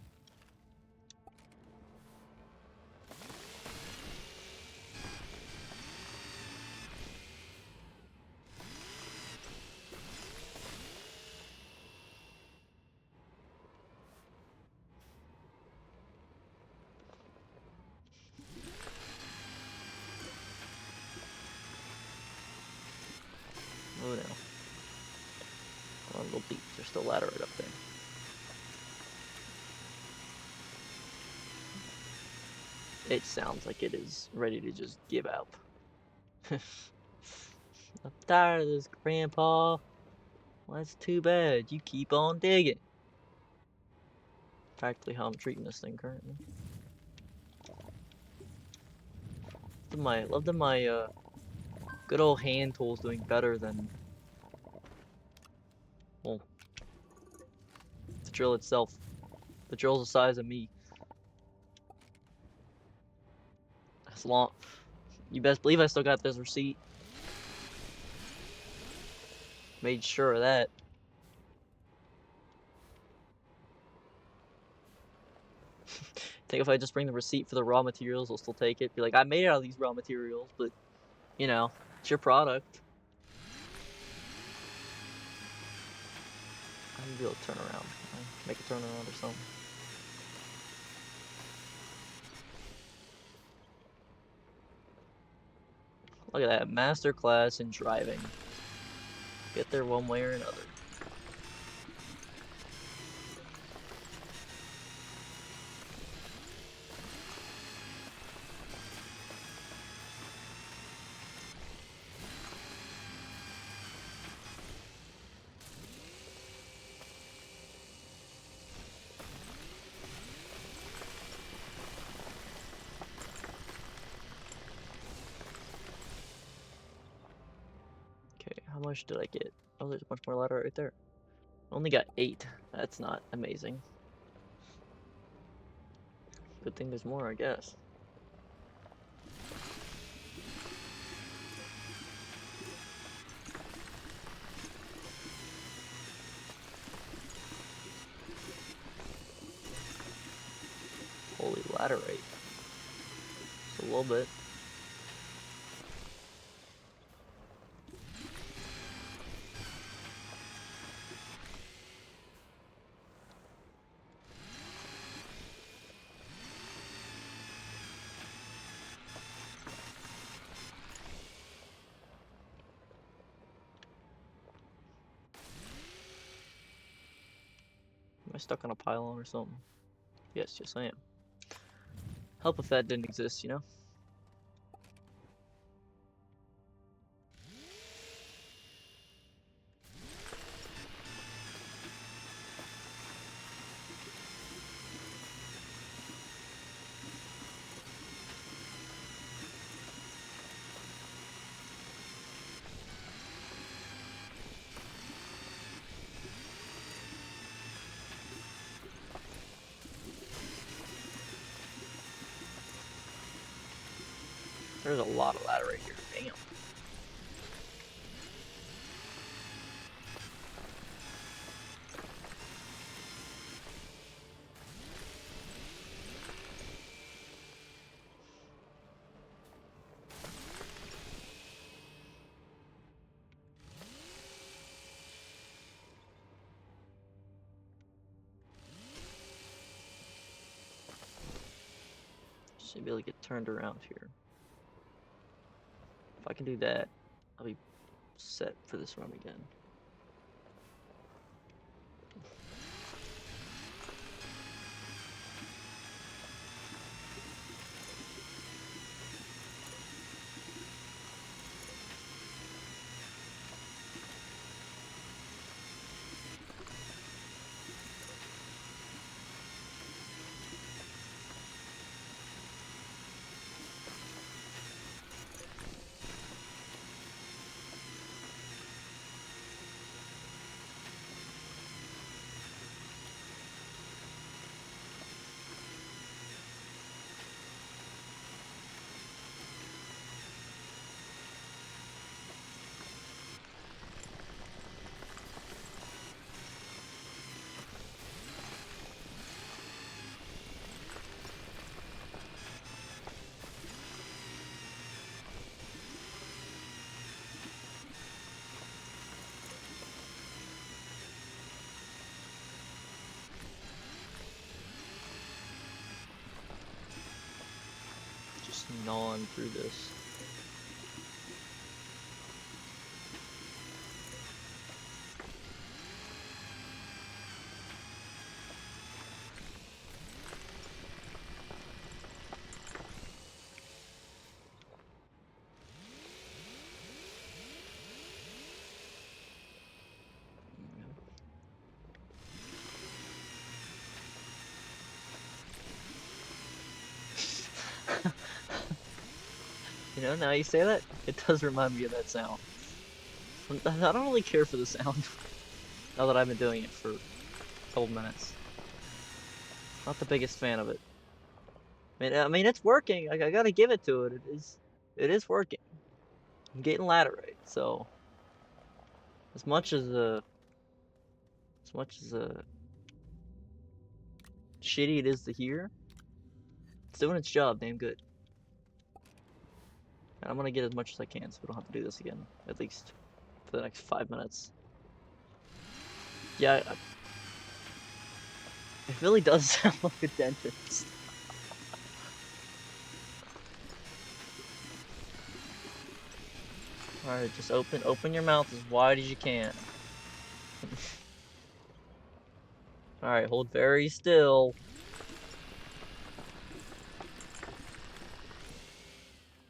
Oh no. Come on, little beats. There's still ladder right up there. It sounds like it is ready to just give up. I'm tired of this, Grandpa. Well, that's too bad. You keep on digging. Practically how I'm treating this thing currently. Love that my good old hand tool's doing better than, well, the drill itself. The drill's the size of me. As long, you best believe I still got this receipt. Made sure of that. Think if I just bring the receipt for the raw materials, they'll still take it. Be like, I made it out of these raw materials, but, you know, it's your product. I'm gonna be able to turn around. Make a turn around or something. Look at that, masterclass in driving. Get there one way or another. Okay, how much did I get? Oh, there's a bunch more ladder right there. Only got 8. That's not amazing. Good thing there's more, I guess. Holy ladder rate. Just a little bit. Am I stuck on a pylon or something? Yes, I am. Help if that didn't exist, you know? There's a lot of ladder right here. Damn. Should be able to get turned around here. If I can do that, I'll be set for this run again. on through this. You know, now you say that, it does remind me of that sound. I don't really care for the sound, now that I've been doing it for a couple minutes. Not the biggest fan of it. I mean, it's working. I gotta give it to it. It is working. I'm getting laterite, so as much as shitty it is to hear, it's doing its job damn good. And I'm gonna get as much as I can so we don't have to do this again, at least for the next 5 minutes. Yeah, it really does sound like a dentist. Alright, just open your mouth as wide as you can. Alright, hold very still.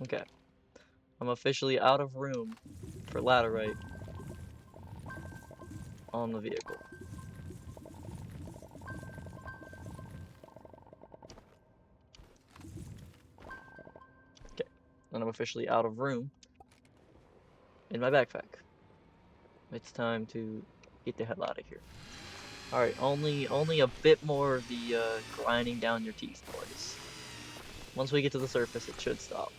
Okay. I'm officially out of room for laterite on the vehicle. Okay. And I'm officially out of room in my backpack. It's time to get the hell out of here. Alright, only a bit more of the grinding down your teeth noise. Once we get to the surface, it should stop.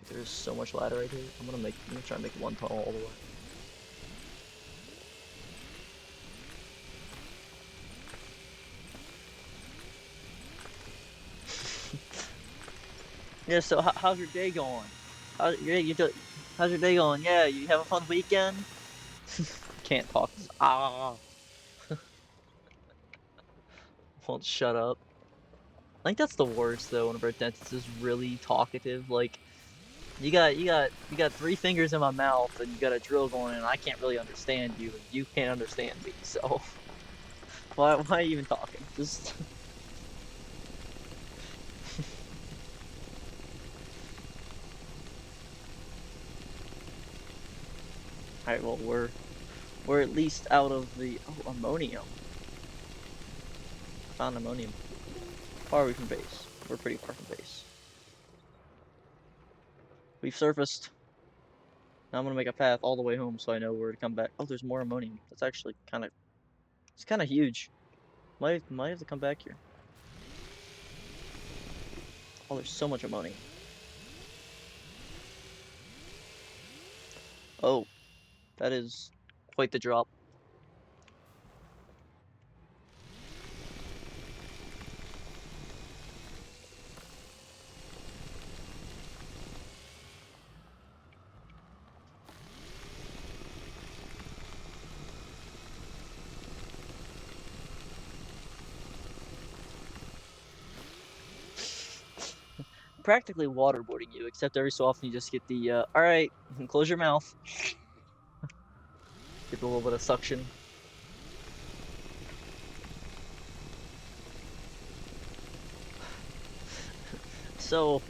Dude, there's so much ladder right here. I'm gonna try and make one tunnel all the way. Yeah, so how's your day going? How's your day going? Yeah, you have a fun weekend? Can't talk. Won't shut up. I think that's the worst though, whenever a dentist is really talkative. Like, you got 3 fingers in my mouth and you got a drill going in and I can't really understand you and you can't understand me, so why are you even talking? Just Alright, well we're at least out of the ammonium. Found ammonium. How far are we from base? We're pretty far from base. We've surfaced. Now I'm gonna make a path all the way home so I know where to come back. Oh, there's more ammonium. That's actually it's kinda huge. Might have to come back here. Oh, there's so much ammonium. Oh, that is quite the drop. Practically waterboarding you, except every so often you just get the, alright, close your mouth. Get a little bit of suction. So,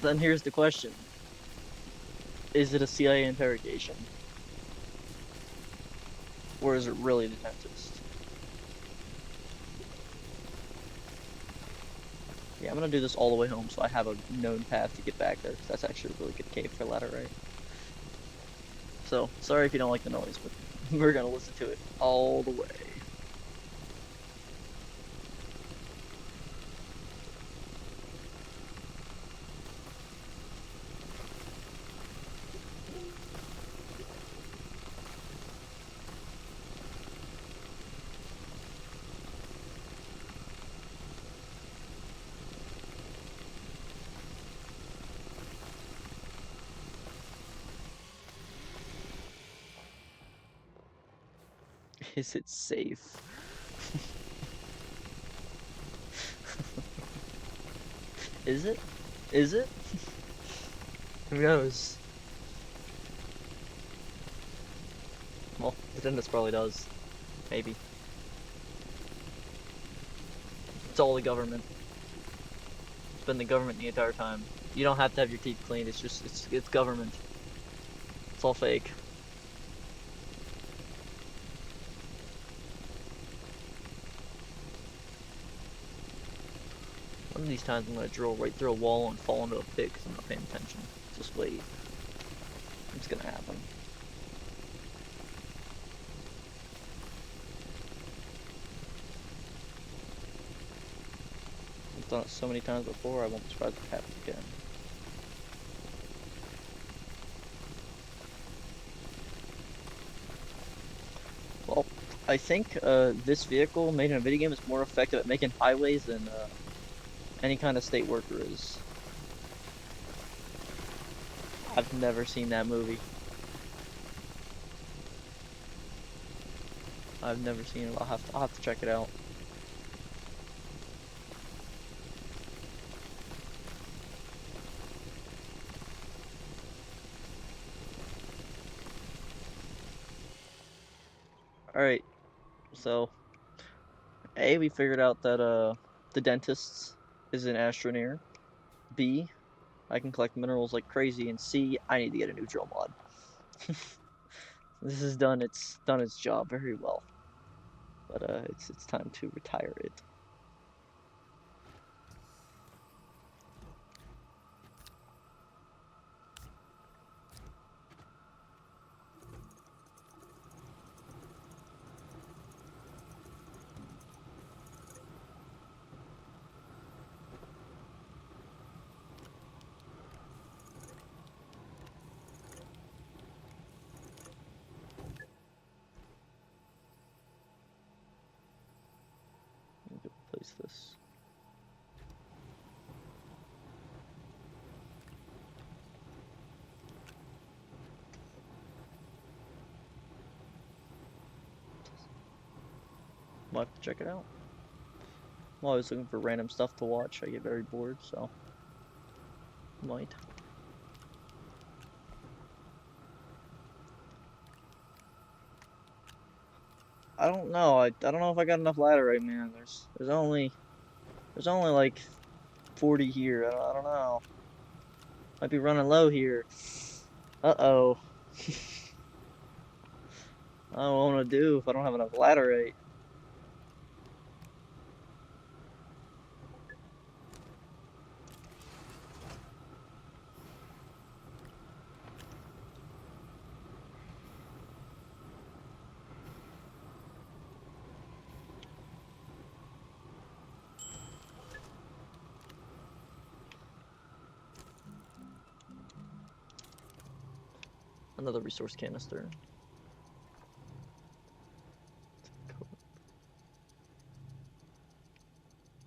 then here's the question. Is it a CIA interrogation? Or is it really the dentist? Yeah, I'm gonna do this all the way home so I have a known path to get back there, because that's actually a really good cave for laterite. So, sorry if you don't like the noise, but we're gonna listen to it all the way. Is it safe? Is it? Is it? Who knows? Well, the dentist probably does. Maybe. It's all the government. It's been the government the entire time. You don't have to have your teeth cleaned. It's just it's government. It's all fake. One of these times I'm gonna drill right through a wall and fall into a pit because I'm not paying attention. Just wait. It's gonna happen. I've done it so many times before, I won't be surprised if it happens again. Well, I think this vehicle made in a video game is more effective at making highways than any kind of state worker is. I've never seen that movie. I've never seen it. I'll have to check it out. Alright, so A, we figured out that the dentist is an Astroneer. B, I can collect minerals like crazy, and C, I need to get a new drill mod. This has done its job very well. But it's time to retire it. Let me replace this. Might have to check it out. I'm always looking for random stuff to watch. I get very bored, so might. I don't know. I don't know if I got enough laterite, man. There's only like 40 here. I don't know. Might be running low here. Uh-oh. I don't know what to do if I don't have enough laterite. Another resource canister.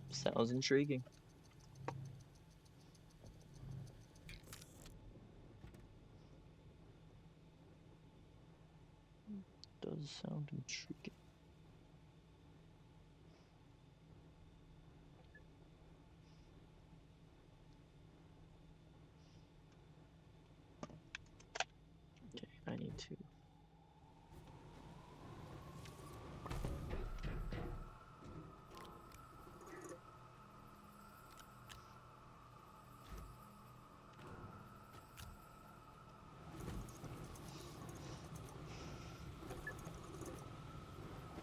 Sounds intriguing. Does sound intriguing. Okay, I need to.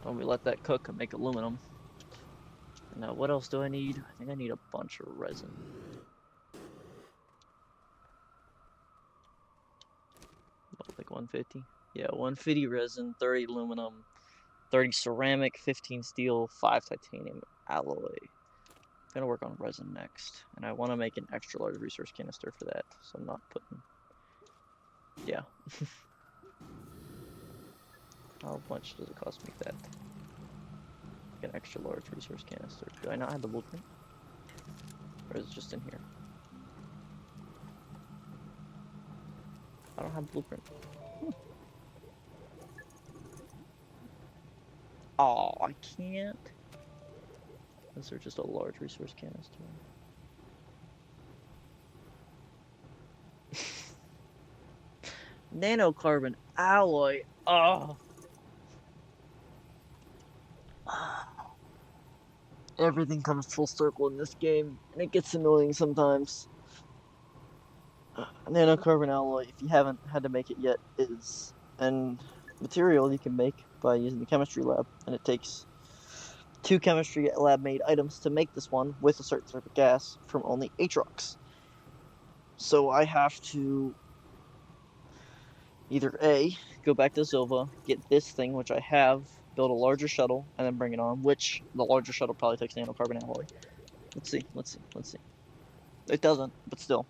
When we let that cook and make aluminum. Now, what else do I need? I think I need a bunch of resin. What, like 150? Yeah, 150 resin, 30 aluminum, 30 ceramic, 15 steel, 5 titanium alloy. I'm gonna work on resin next, and I want to make an extra large resource canister for that, so I'm not putting. Yeah. How much does it cost to make that? An extra large resource canister. Do I not have the blueprint? Or is it just in here? I don't have blueprint. Oh, I can't. Is there just a large resource canister? Nanocarbon alloy. Oh. Everything comes full circle in this game, and it gets annoying sometimes. Nanocarbon alloy, if you haven't had to make it yet, is a material you can make by using the chemistry lab, and it takes 2 chemistry lab made items to make this one with a certain type of gas from only Aatrox. So I have to either A, go back to Silva, get this thing, which I have, build a larger shuttle, and then bring it on, which the larger shuttle probably takes nanocarbon alloy. Let's see. It doesn't, but still.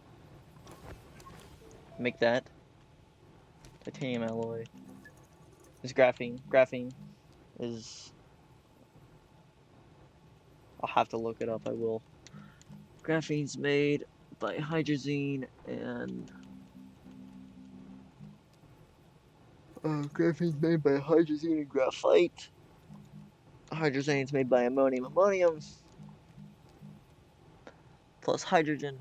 Make that. Titanium alloy. Is graphene. Graphene is... I'll have to look it up, I will. Graphene's made by hydrazine and... graphene's made by hydrazine and graphite. Hydrazine's made by ammonium plus hydrogen.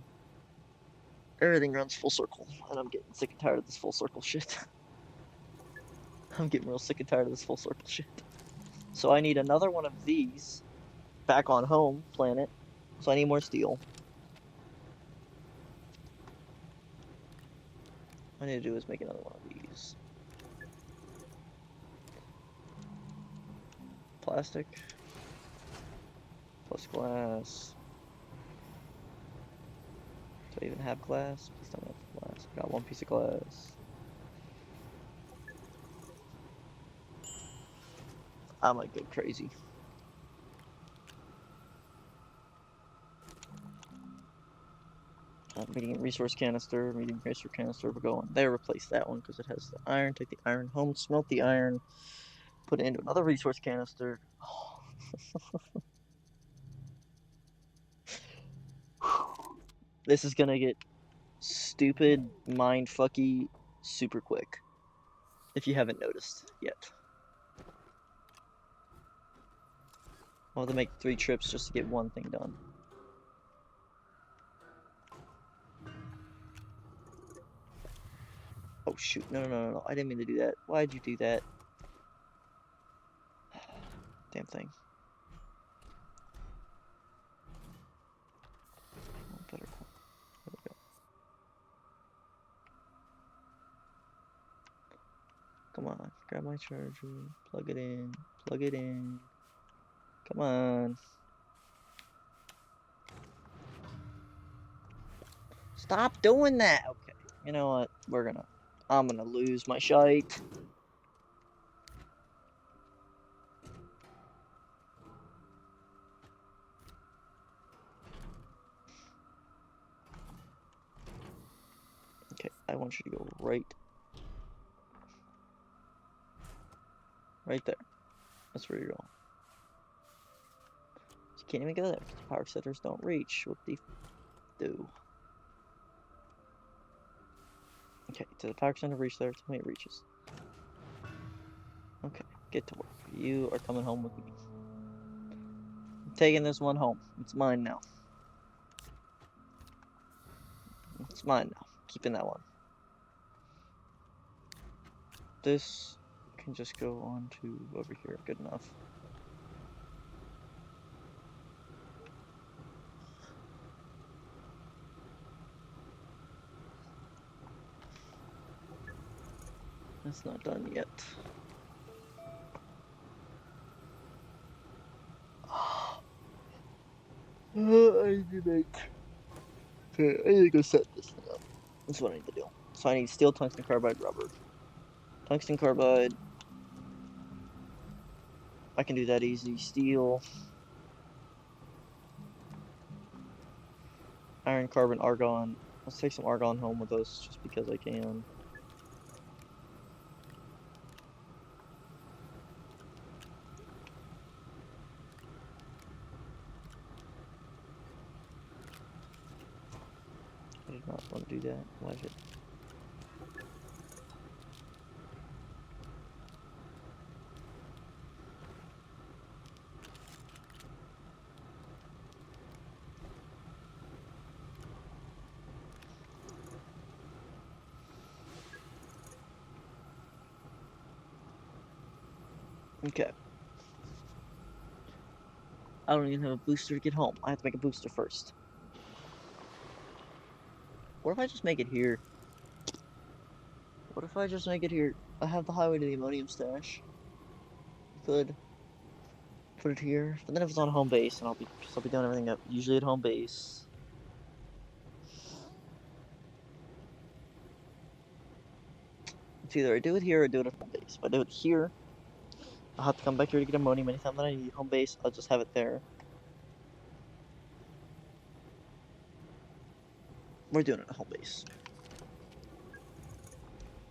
Everything runs full circle, and I'm getting sick and tired of this full circle shit. I'm getting real sick and tired of this full circle shit. So I need another one of these back on home planet. So I need more steel. What I need to do is make another one of these. Plastic plus glass. Do I even have glass? Please don't have glass. I got one piece of glass. I might go crazy. Medium resource canister, we're going there, replace that one because it has the iron, take the iron home, smelt the iron, put it into another resource canister. This is gonna get stupid, mindfucky, super quick, if you haven't noticed yet. I'll have to make 3 trips just to get one thing done. Oh shoot, no, I didn't mean to do that. Why'd you do that? Damn thing. Better. There we go. Come on, grab my charger, plug it in. Come on. Stop doing that! Okay, you know what? I'm gonna lose my shite. Okay, I want you to go right there. That's where you're going. You can't even go there because the power setters don't reach. What do you do? Okay, to the power center reach there. Tell me it reaches. Okay, get to work. You are coming home with me. I'm taking this one home. It's mine now. It's mine now. Keeping that one. This can just go on to over here. Good enough. That's not done yet. I need to make... Okay, I need to go set this thing up. That's what I need to do. So I need steel, tungsten carbide, rubber. Tungsten carbide. I can do that easy. Steel. Iron, carbon, argon. Let's take some argon home with us just because I can. I did not want to do that. Why did it? Okay. I don't even have a booster to get home. I have to make a booster first. What if I just make it here? What if I just make it here? I have the highway to the ammonium stash. Could put it here, but then if it's on home base, and I'll be doing everything up usually at home base. It's either I do it here or I do it at home base. If I do it here, I'll have to come back here to get ammonium. Anytime that I need home base, I'll just have it there. We're doing it at home base.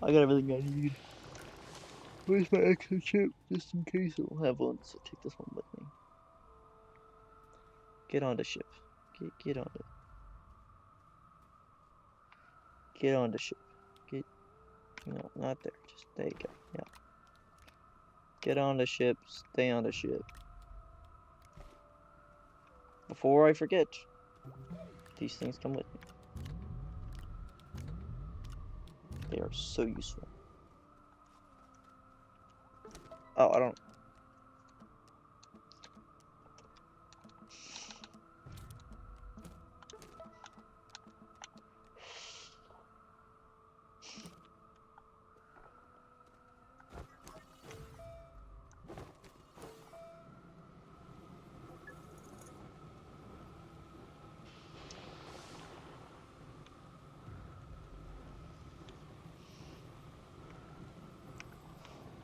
I got everything I need. Where's my extra chip? Just in case I don't have one, so take this one with me. Get on the ship. Get on it. Get on the ship. No, not there. Just there you go. Yeah. Get on the ship. Stay on the ship. Before I forget, these things come with me. They are so useful. Oh, I don't.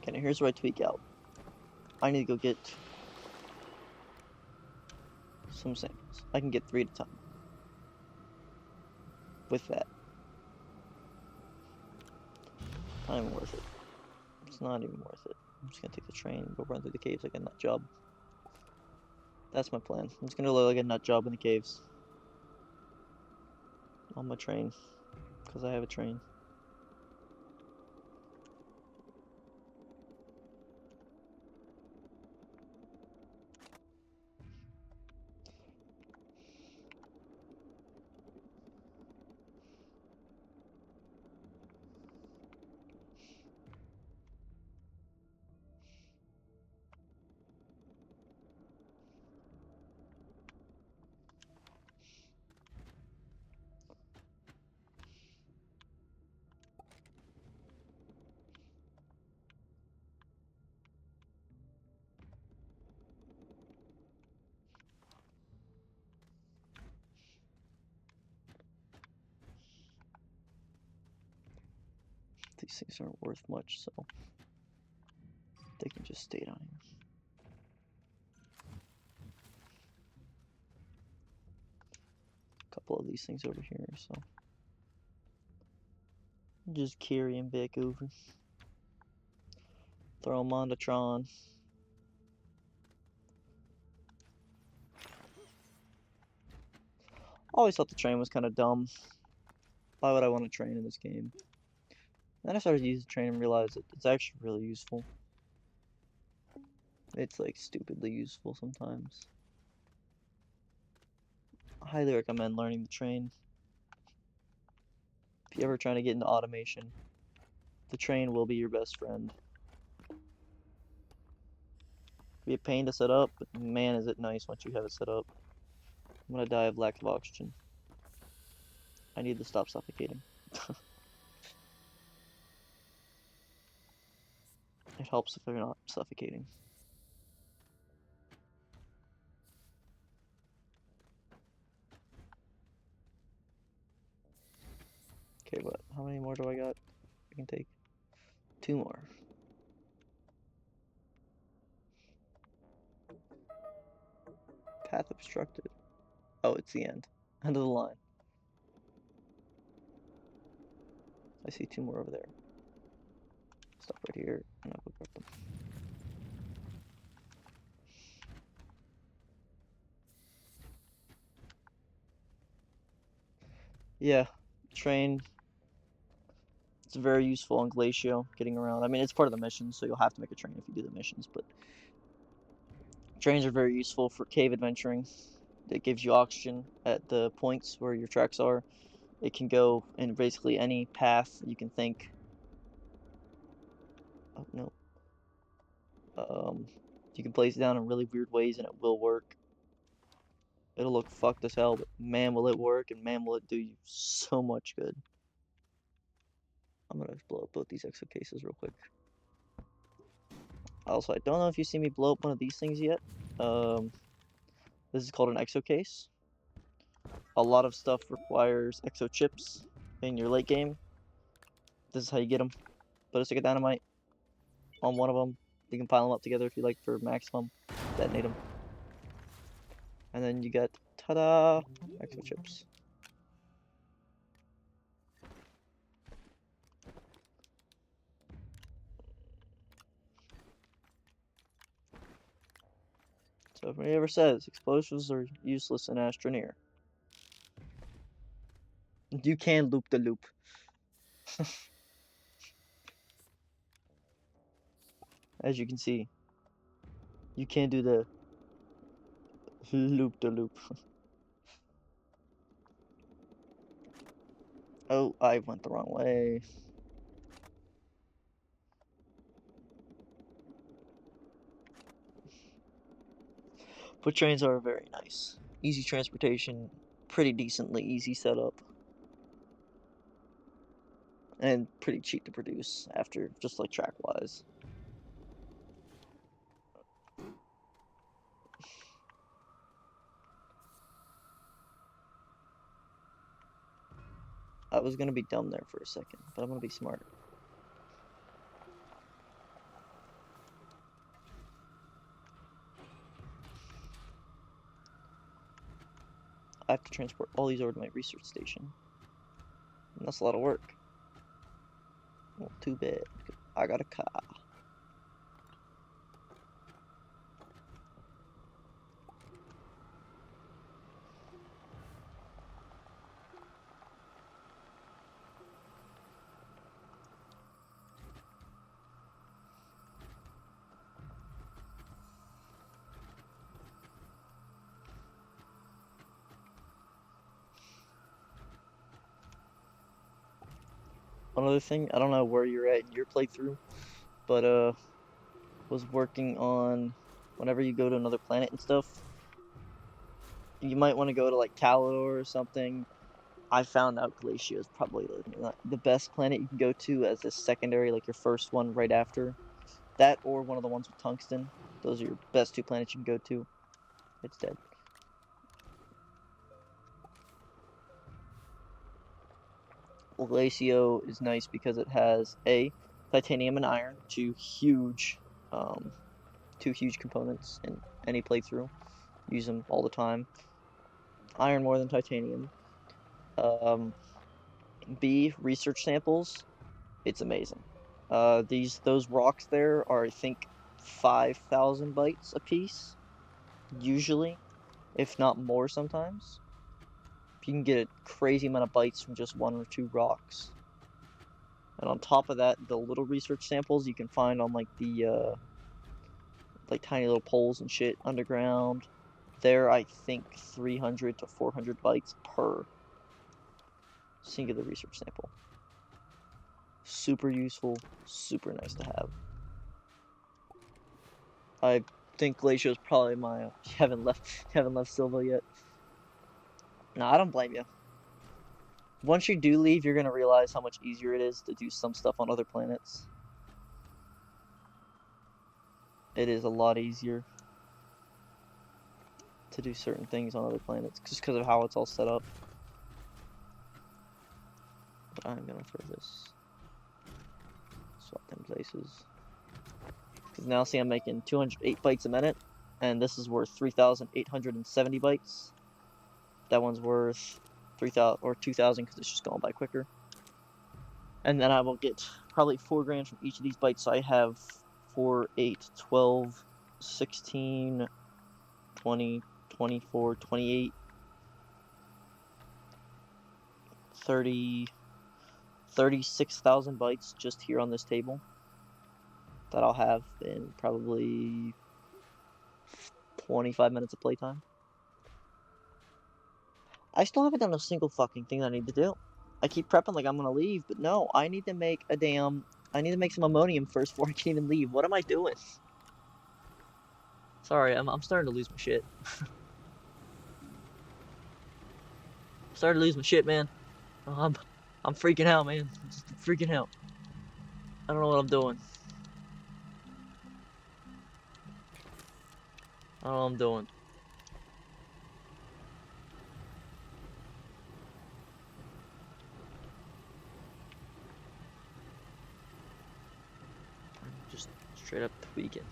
Okay, now here's where I tweak out. I need to go get some samples. I can get 3 at a time. With that. Not even worth it. It's not even worth it. I'm just gonna take the train and go run through the caves like a nut job. That's my plan. I'm just gonna look like a nut job in the caves. On my train. Because I have a train. These things aren't worth much, so they can just stay down here. A couple of these things over here, so just carry them back over. Throw them on the Tron. I always thought the train was kind of dumb. Why would I want a train in this game? Then I started using the train and realized that it's actually really useful. It's like stupidly useful sometimes. I highly recommend learning the train. If you're ever trying to get into automation, the train will be your best friend. Be a pain to set up, but man is it nice once you have it set up. I'm gonna die of lack of oxygen. I need to stop suffocating. It helps if they're not suffocating. Okay, but how many more do I got? I can take 2 more. Path obstructed. Oh, it's the end. End of the line. I see 2 more over there. Stop right here, and I'll go grab them. Yeah, train. It's very useful on Glacio, getting around. I mean, it's part of the mission, so you'll have to make a train if you do the missions, but trains are very useful for cave adventuring. It gives you oxygen at the points where your tracks are. It can go in basically any path you can think. Oh, no. You can place it down in really weird ways and it will work. It'll look fucked as hell, but man, will it work, and man, will it do you so much good. I'm gonna blow up both these exo cases real quick. Also, I don't know if you see me blow up one of these things yet. This is called an exo case. A lot of stuff requires exo chips in your late game. This is how you get them. Put a stick of dynamite on one of them. You can pile them up together if you like for maximum. Detonate them. And then you get, ta-da, exo chips. So if anybody ever says explosives are useless in Astroneer, you can loop the loop. As you can see, you can do the loop the loop. Oh, I went the wrong way. But trains are very nice. Easy transportation, pretty decently easy setup. And pretty cheap to produce after, just like track-wise. I was gonna be dumb there for a second, but I'm gonna be smart. I have to transport all these over to my research station. And that's a lot of work. Well, too bad. I got a car. One other thing, I don't know where you're at in your playthrough, but was working on whenever you go to another planet and stuff, you might want to go to like Calor or something. I found out Glacia is probably the best planet you can go to as a secondary, like your first one right after. That or one of the ones with tungsten. Those are your best two planets you can go to. It's dead. Glacio is nice because it has titanium and iron, two huge components in any playthrough. Use them all the time. Iron more than titanium. B, research samples. It's amazing. Those rocks there are, I think, 5,000 bytes a piece, usually, if not more sometimes. You can get a crazy amount of bytes from just one or two rocks. And on top of that, the little research samples you can find on like the like tiny little poles and shit underground. They're, I think, 300 to 400 bytes per singular research sample. Super useful, super nice to have. I think Glacia is probably my. You haven't left Silva yet. No, I don't blame you. Once you do leave, you're gonna realize how much easier it is to do some stuff on other planets. It is a lot easier to do certain things on other planets just because of how it's all set up. But I'm gonna throw this. Swap them places. Because now, see, I'm making 208 bytes a minute, and this is worth 3,870 bytes. That one's worth 3,000 or 2,000 because it's just going by quicker. And then I will get probably 4 grand from each of these bytes. So I have 4, 8, 12, 16, 20, 24, 28, 30, 36,000 bytes just here on this table that I'll have in probably 25 minutes of playtime. I still haven't done a single fucking thing that I need to do. I keep prepping like I'm gonna leave, but no, I need to make some ammonium first before I can even leave. What am I doing? Sorry, I'm starting to lose my shit. Starting to lose my shit, man. I'm freaking out, man. Just freaking out. I don't know what I'm doing. I don't know what I'm doing. I'm just straight up tweaking.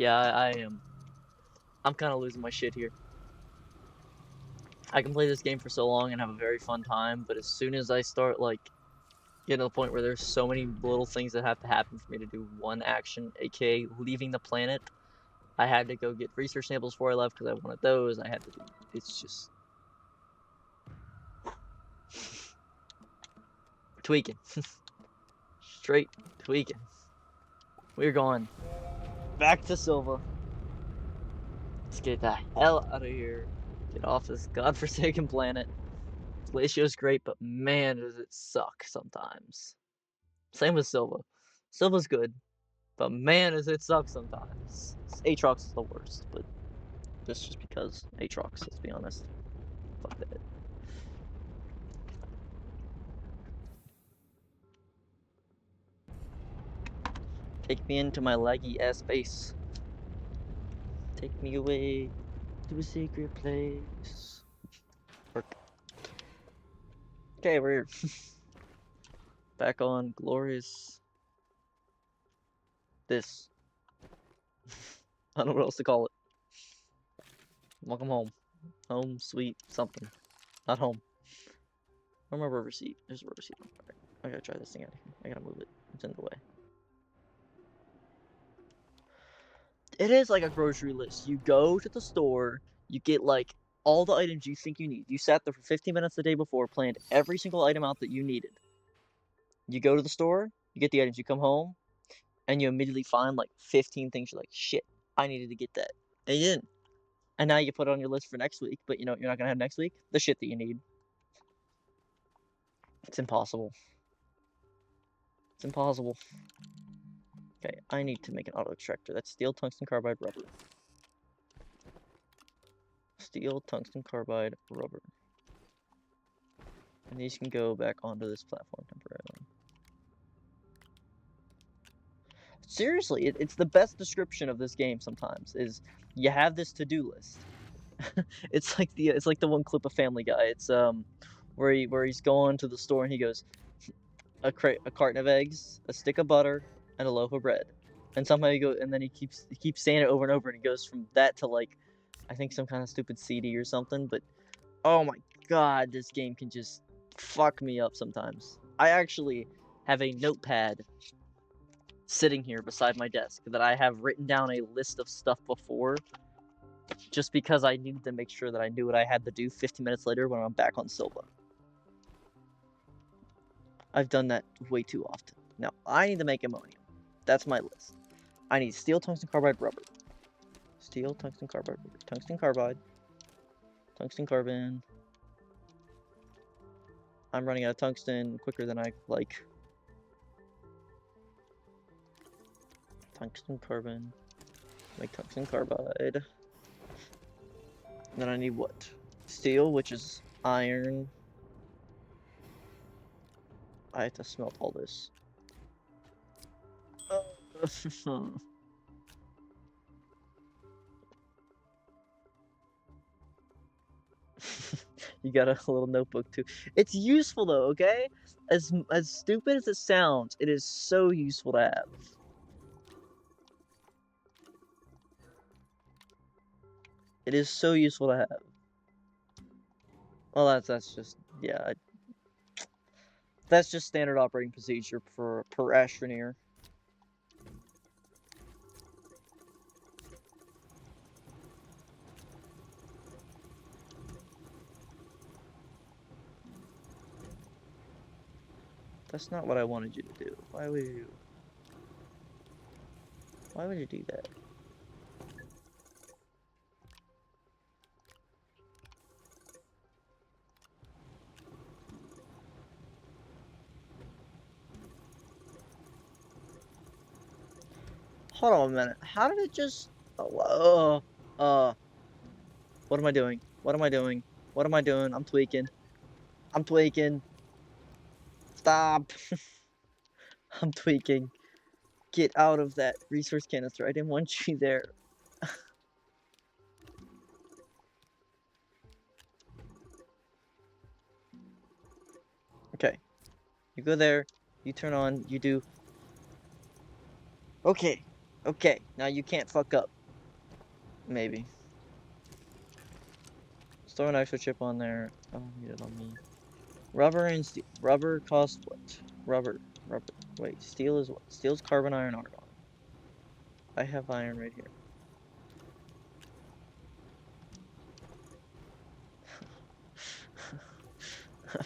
Yeah, I am. I'm kind of losing my shit here. I can play this game for so long and have a very fun time, but as soon as I start, like, getting to the point where there's so many little things that have to happen for me to do one action, aka leaving the planet, I had to go get research samples before I left because I wanted those. I had to do. It's just tweaking. Straight tweaking. We're going back to Silva. Let's get the hell out of here. Get off this godforsaken planet. Glacio's great, but man, does it suck sometimes. Same with Silva. Silva's good, but man, does it suck sometimes. Aatrox is the worst, but that's just because Aatrox, let's be honest. Fuck that. Take me into my laggy ass base. Take me away to a secret place. Okay, we're here. Back on glorious. This. I don't know what else to call it. Welcome home. Home, sweet, something. Not home. Where's my rubber seat? There's a rubber seat. Alright, I gotta try this thing out of here. I gotta move it. It's in the way. It is like a grocery list. You go to the store, you get like all the items you think you need. You sat there for 15 minutes the day before, planned every single item out that you needed. You go to the store, you get the items, you come home, and you immediately find like 15 things. You're like, shit, I needed to get that. And you didn't. And now you put it on your list for next week, but you know what you're not gonna have next week? The shit that you need. It's impossible. It's impossible. Okay, I need to make an auto extractor. That's steel, tungsten carbide, rubber. Steel, tungsten carbide, rubber. And these can go back onto this platform temporarily. Seriously, it's the best description of this game sometimes, is you have this to-do list. It's like the one clip of Family Guy. It's where he's going to the store and he goes, a carton of eggs, a stick of butter, and a loaf of bread. And somehow and then he keeps saying it over and over, and he goes from that to like, I think some kind of stupid CD or something. But oh my god, this game can just fuck me up sometimes. I actually have a notepad sitting here beside my desk that I have written down a list of stuff before, just because I needed to make sure that I knew what I had to do 15 minutes later when I'm back on Silva. I've done that way too often. Now, I need to make ammonium. That's my list. I need steel, tungsten carbide, rubber. Steel, tungsten carbide, rubber. Tungsten carbide. Tungsten carbon. I'm running out of tungsten quicker than I like. Tungsten carbon. Make tungsten carbide. Then I need what? Steel, which is iron. I have to smelt all this. You got a little notebook too. It's useful though, okay? As stupid as it sounds, it is so useful to have. It is so useful to have. Well, that's just, yeah. That's just standard operating procedure per Astroneer. That's not what I wanted you to do. Why would you do that? Hold on a minute. How did it just... Oh, what am I doing? What am I doing? What am I doing? I'm tweaking. I'm tweaking. Stop. I'm tweaking. Get out of that resource canister. I didn't want you there. Okay. You go there. You turn on. You do... Okay. Okay. Now you can't fuck up. Maybe. Let's throw an extra chip on there. I don't need it on me. Rubber and steel. Rubber costs what? Rubber. Wait, steel is what? Steel's carbon, iron, argon. I have iron right here.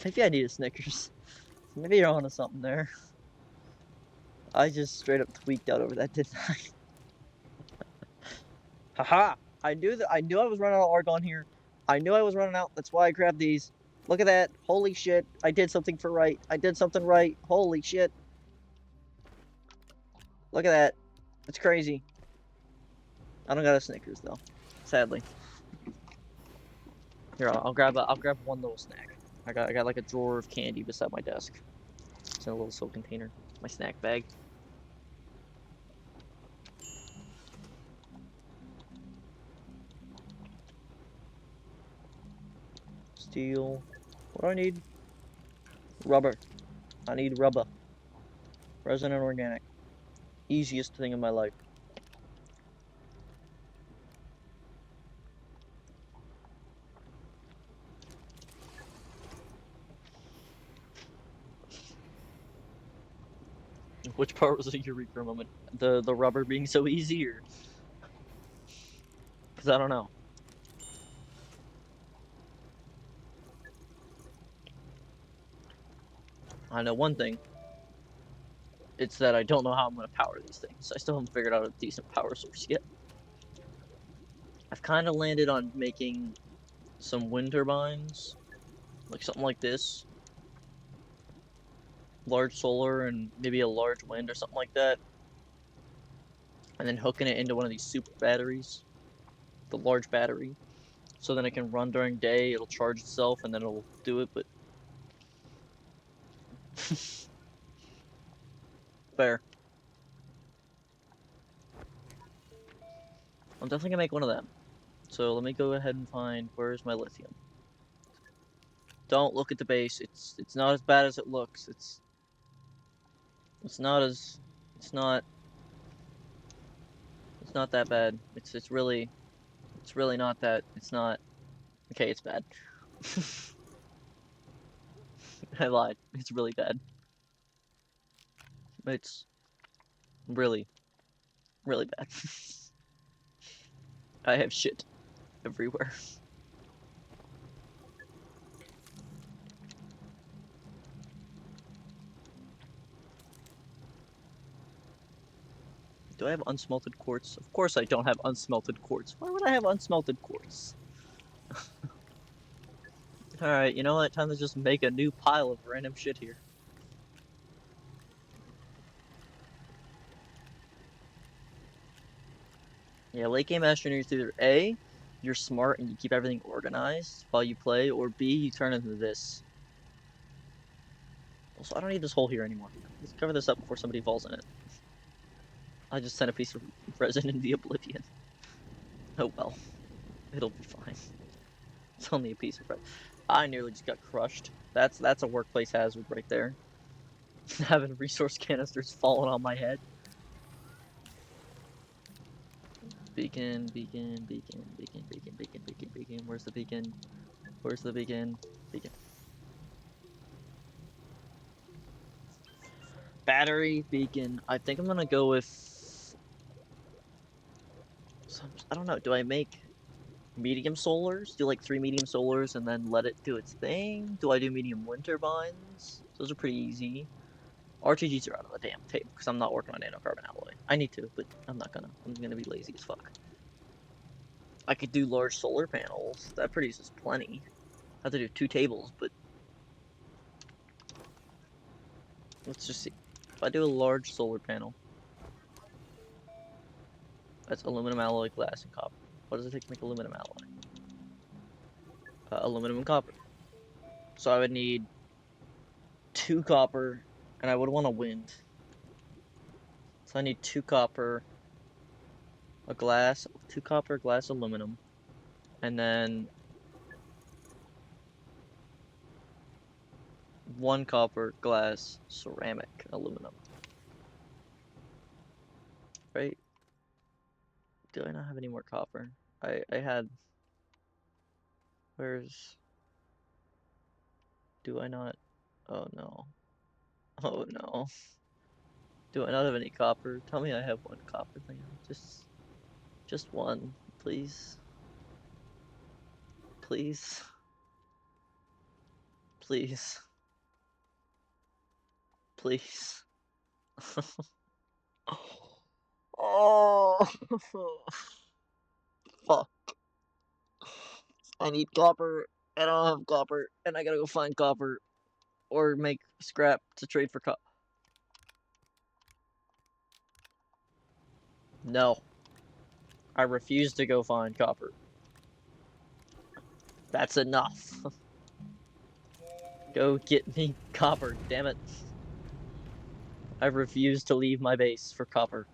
Maybe I need a Snickers. Maybe you're onto something there. I just straight up tweaked out over that, didn't I? Haha! I knew I was running out of argon here. I knew I was running out. That's why I grabbed these. Look at that. Holy shit. I did something for right. I did something right. Holy shit. Look at that. It's crazy. I don't got a Snickers though. Sadly. Here, I'll grab one little snack. I got like a drawer of candy beside my desk. It's in a little soap container. My snack bag. Steel. What do I need? Rubber. I need rubber. Resin and organic. Easiest thing in my life. Which part was a eureka moment? The rubber being so easy, or? Because I don't know. I know one thing. It's that I don't know how I'm going to power these things. I still haven't figured out a decent power source yet. I've kind of landed on making some wind turbines. Like something like this. Large solar and maybe a large wind or something like that. And then hooking it into one of these super batteries. The large battery. So then it can run during day, it'll charge itself, and then it'll do it, but... Fair. I'm definitely gonna make one of them. So let me go ahead and find... Where's my lithium? Don't look at the base. It's not as bad as it looks. It's not that bad. It's really not that. It's not. Okay, it's bad. I lied. It's really bad. It's really bad. I have shit everywhere. Do I have unsmelted quartz? Of course I don't have unsmelted quartz. Why would I have unsmelted quartz? Alright, you know what? Time to just make a new pile of random shit here. Yeah, late game Astroneer is either A, you're smart and you keep everything organized while you play, or B, you turn into this. Also, I don't need this hole here anymore. Let's cover this up before somebody falls in it. I just sent a piece of resin in the oblivion. Oh well. It'll be fine. It's only a piece of resin. I nearly just got crushed. That's a workplace hazard right there. Having resource canisters falling on my head. Beacon. Where's the beacon? Where's the beacon? Beacon. Battery, beacon. I think I'm gonna go with... I don't know, do I make medium solars? Do like 3 medium solars and then let it do its thing? Do I do medium wind turbines? Those are pretty easy. RTGs are out of the damn table because I'm not working on nanocarbon alloy. I need to, but I'm not gonna. I'm gonna be lazy as fuck. I could do large solar panels. That produces plenty. I have to do 2 tables, but let's just see. If I do a large solar panel, that's aluminum alloy, glass, and copper. What does it take to make aluminum alloy? Aluminum and copper. So I would need 2 copper, and I would want a wind. So I need 2 copper, a glass, 2 copper, glass, aluminum, and then 1 copper, glass, ceramic, aluminum. Right? Do I not have any more copper? I had... Where's... Do I not... Oh no. Oh no. Do I not have any copper? Tell me I have 1 copper thing. Just 1, please. Please. Please. Please. Oh. Fuck. I need copper. I don't have copper. And I gotta go find copper. Or make scrap to trade for copper. No. I refuse to go find copper. That's enough. Go get me copper, damn it. I refuse to leave my base for copper.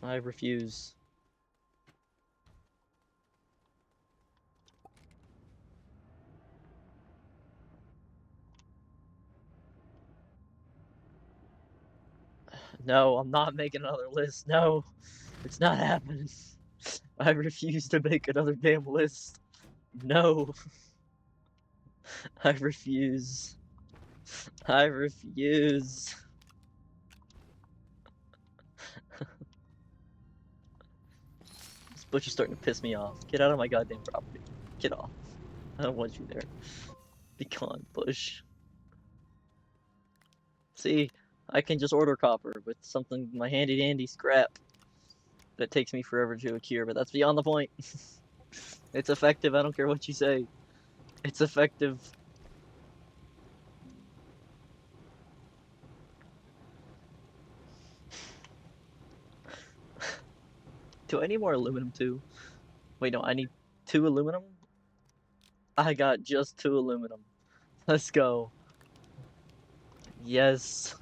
I refuse. No, I'm not making another list. No, it's not happening. I refuse to make another damn list. No. I refuse. I refuse. This bush is starting to piss me off. Get out of my goddamn property. Get off. I don't want you there. Be gone, bush. See, I can just order copper with something, my handy dandy scrap that takes me forever to cure, but that's beyond the point. It's effective, I don't care what you say. It's effective. Do I need more aluminum too? Wait, no, I need 2 aluminum? I got just 2 aluminum. Let's go. Yes.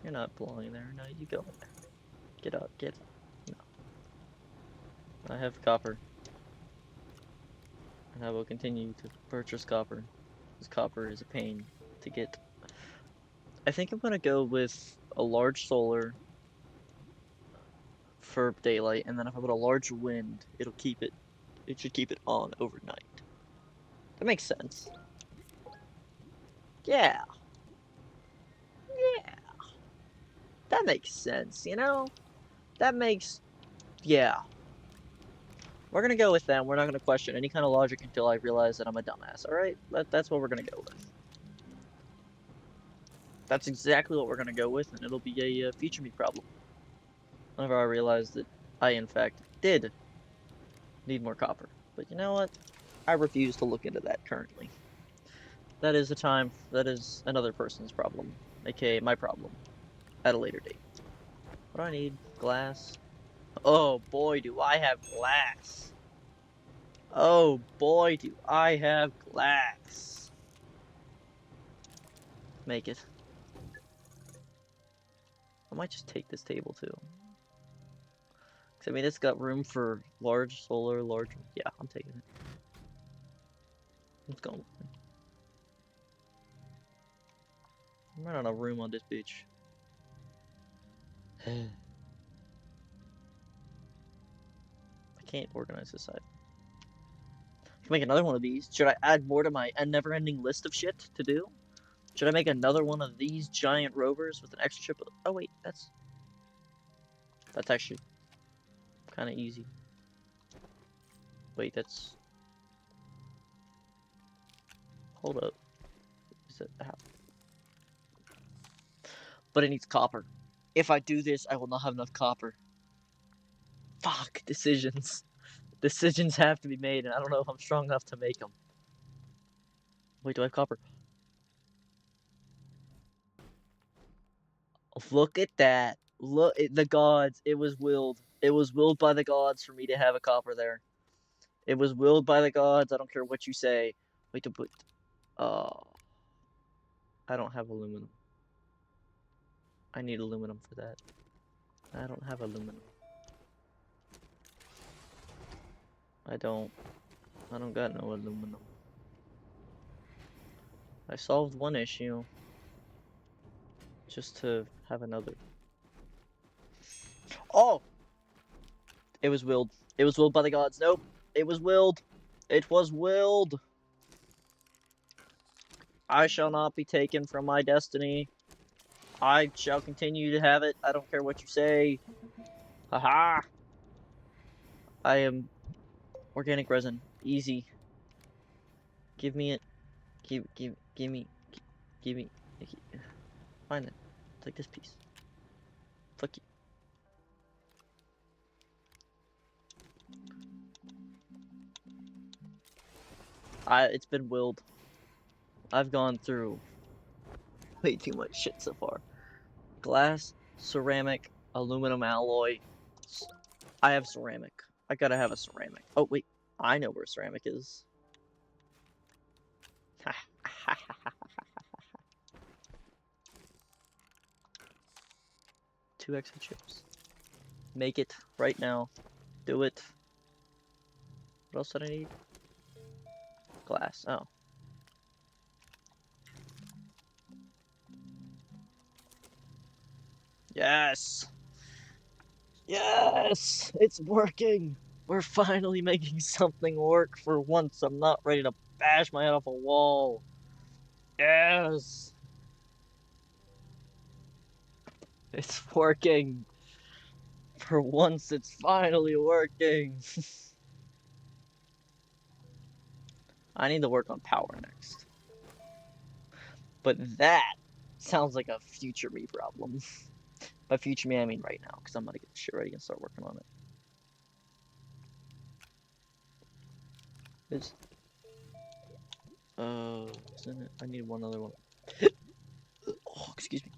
You're not belonging there. No, you go in there. Get up, get up. No. I have copper. And I will continue to purchase copper. Because copper is a pain to get. I think I'm gonna go with a large solar for daylight, and then if I put a large wind, it should keep it on overnight. That makes sense. Yeah. Yeah. That makes sense, you know? That makes... Yeah. We're gonna go with them. We're not gonna question any kind of logic until I realize that I'm a dumbass, alright? That's what we're gonna go with. That's exactly what we're gonna go with, and it'll be a future me problem. Whenever I realize that I, in fact, did need more copper. But you know what? I refuse to look into that currently. That is another person's problem, aka my problem, at a later date. What do I need? Glass? Oh boy, do I have glass! Oh boy, do I have glass! Make it. I might just take this table too. Cause I mean, it's got room for large solar, large. Yeah, I'm taking it. Let's go. I'm running out of room on this bitch. I can't organize this side. I can make another one of these. Should I add more to my never-ending list of shit to do? Should I make another one of these giant rovers with an extra chip? Oh wait, that's actually kind of easy. Wait, that's... Hold up. Is it... But it needs copper. If I do this, I will not have enough copper. Fuck, decisions. Decisions have to be made, and I don't know if I'm strong enough to make them. Wait, do I have copper? Look at that. Look, the gods. It was willed. It was willed by the gods for me to have a copper there. It was willed by the gods. I don't care what you say. Wait to put... I don't have aluminum. I need aluminum for that. I don't have aluminum. I don't got no aluminum. I solved one issue. Just to have another. Oh! It was willed. It was willed by the gods. Nope. It was willed. It was willed. I shall not be taken from my destiny. I shall continue to have it. I don't care what you say. Haha. I am organic resin. Easy. Give me it. Give me. Fine then. Take this piece. Fuck you. It's been willed. I've gone through way too much shit so far. Glass, ceramic, aluminum alloy. I have ceramic. I gotta have a ceramic. Oh, wait. I know where ceramic is. 2 extra chips. Make it right now. Do it. What else did I need? Glass. Oh. Yes! Yes! It's working! We're finally making something work for once. I'm not ready to bash my head off a wall. Yes! It's working. For once, it's finally working. I need to work on power next. But that sounds like a future me problem. By future me, I mean right now, because I'm gonna get the shit ready and start working on it. Isn't it? I need one other one. Oh, excuse me.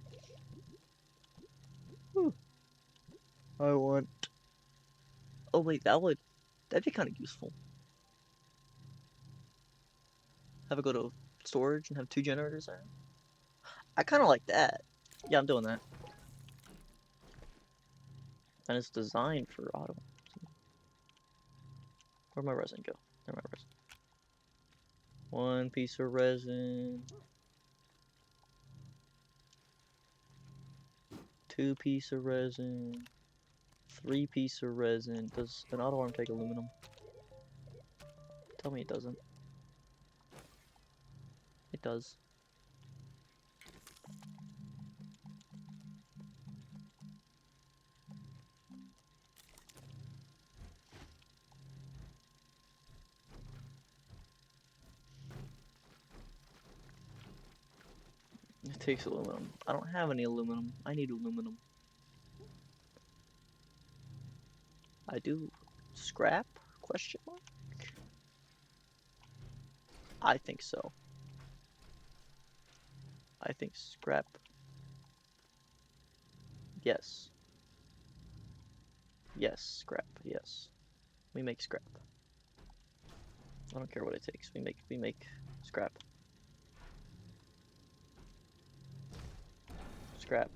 Whew. I want... Oh wait, that'd be kind of useful. Have it go to storage and have 2 generators there. I kind of like that. Yeah, I'm doing that. And it's designed for auto. Where'd my resin go? There's my resin. 1 piece of resin. 2 piece of resin. 3 piece of resin. Does an auto arm take aluminum? Tell me it doesn't. It does. It takes aluminum. I don't have any aluminum. I need aluminum. I do. Scrap? Question mark? I think so. I think scrap. Yes. Yes, scrap. Yes. We make scrap. I don't care what it takes. We make scrap. Scrap.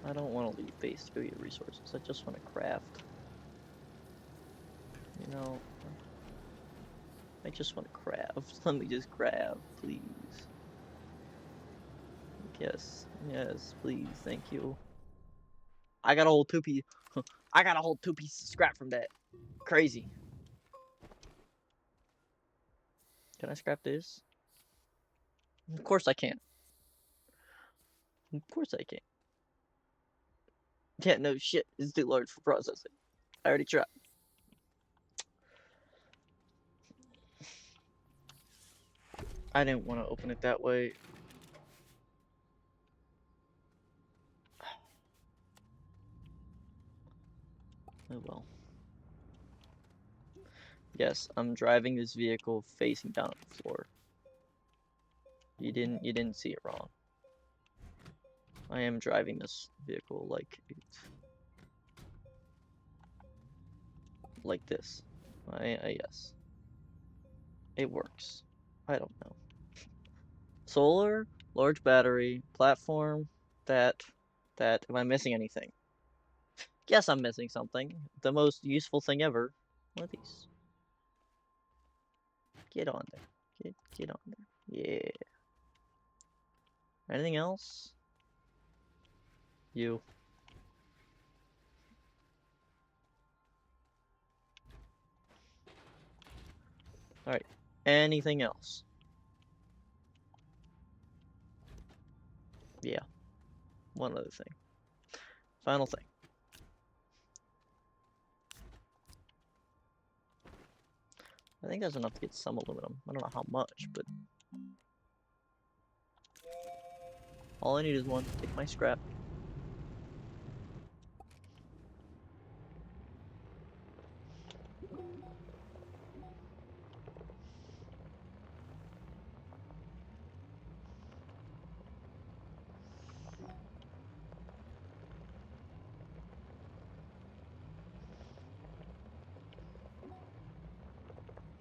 I don't want to leave base to go get resources. I just want to craft. You know, I just want to craft. Let me just craft, please. Yes, yes, please, thank you. I got a whole 2 piece. I got a whole 2 pieces of scrap from that. Crazy. Can I scrap this? Of course I can. Of course I can. Yeah, no shit. It's too large for processing. I already tried. I didn't want to open it that way. Oh well. Yes, I'm driving this vehicle facing down at the floor. You didn't see it wrong. I am driving this vehicle like this. Yes. It works. I don't know. Solar, large battery, platform, that. Am I missing anything? Yes, I'm missing something. The most useful thing ever. What are these? Get on there. Get on there. Yeah. Anything else? You. Alright. Anything else? Yeah. One other thing. Final thing. I think that's enough to get some aluminum. I don't know how much, but all I need is one. Take my scrap.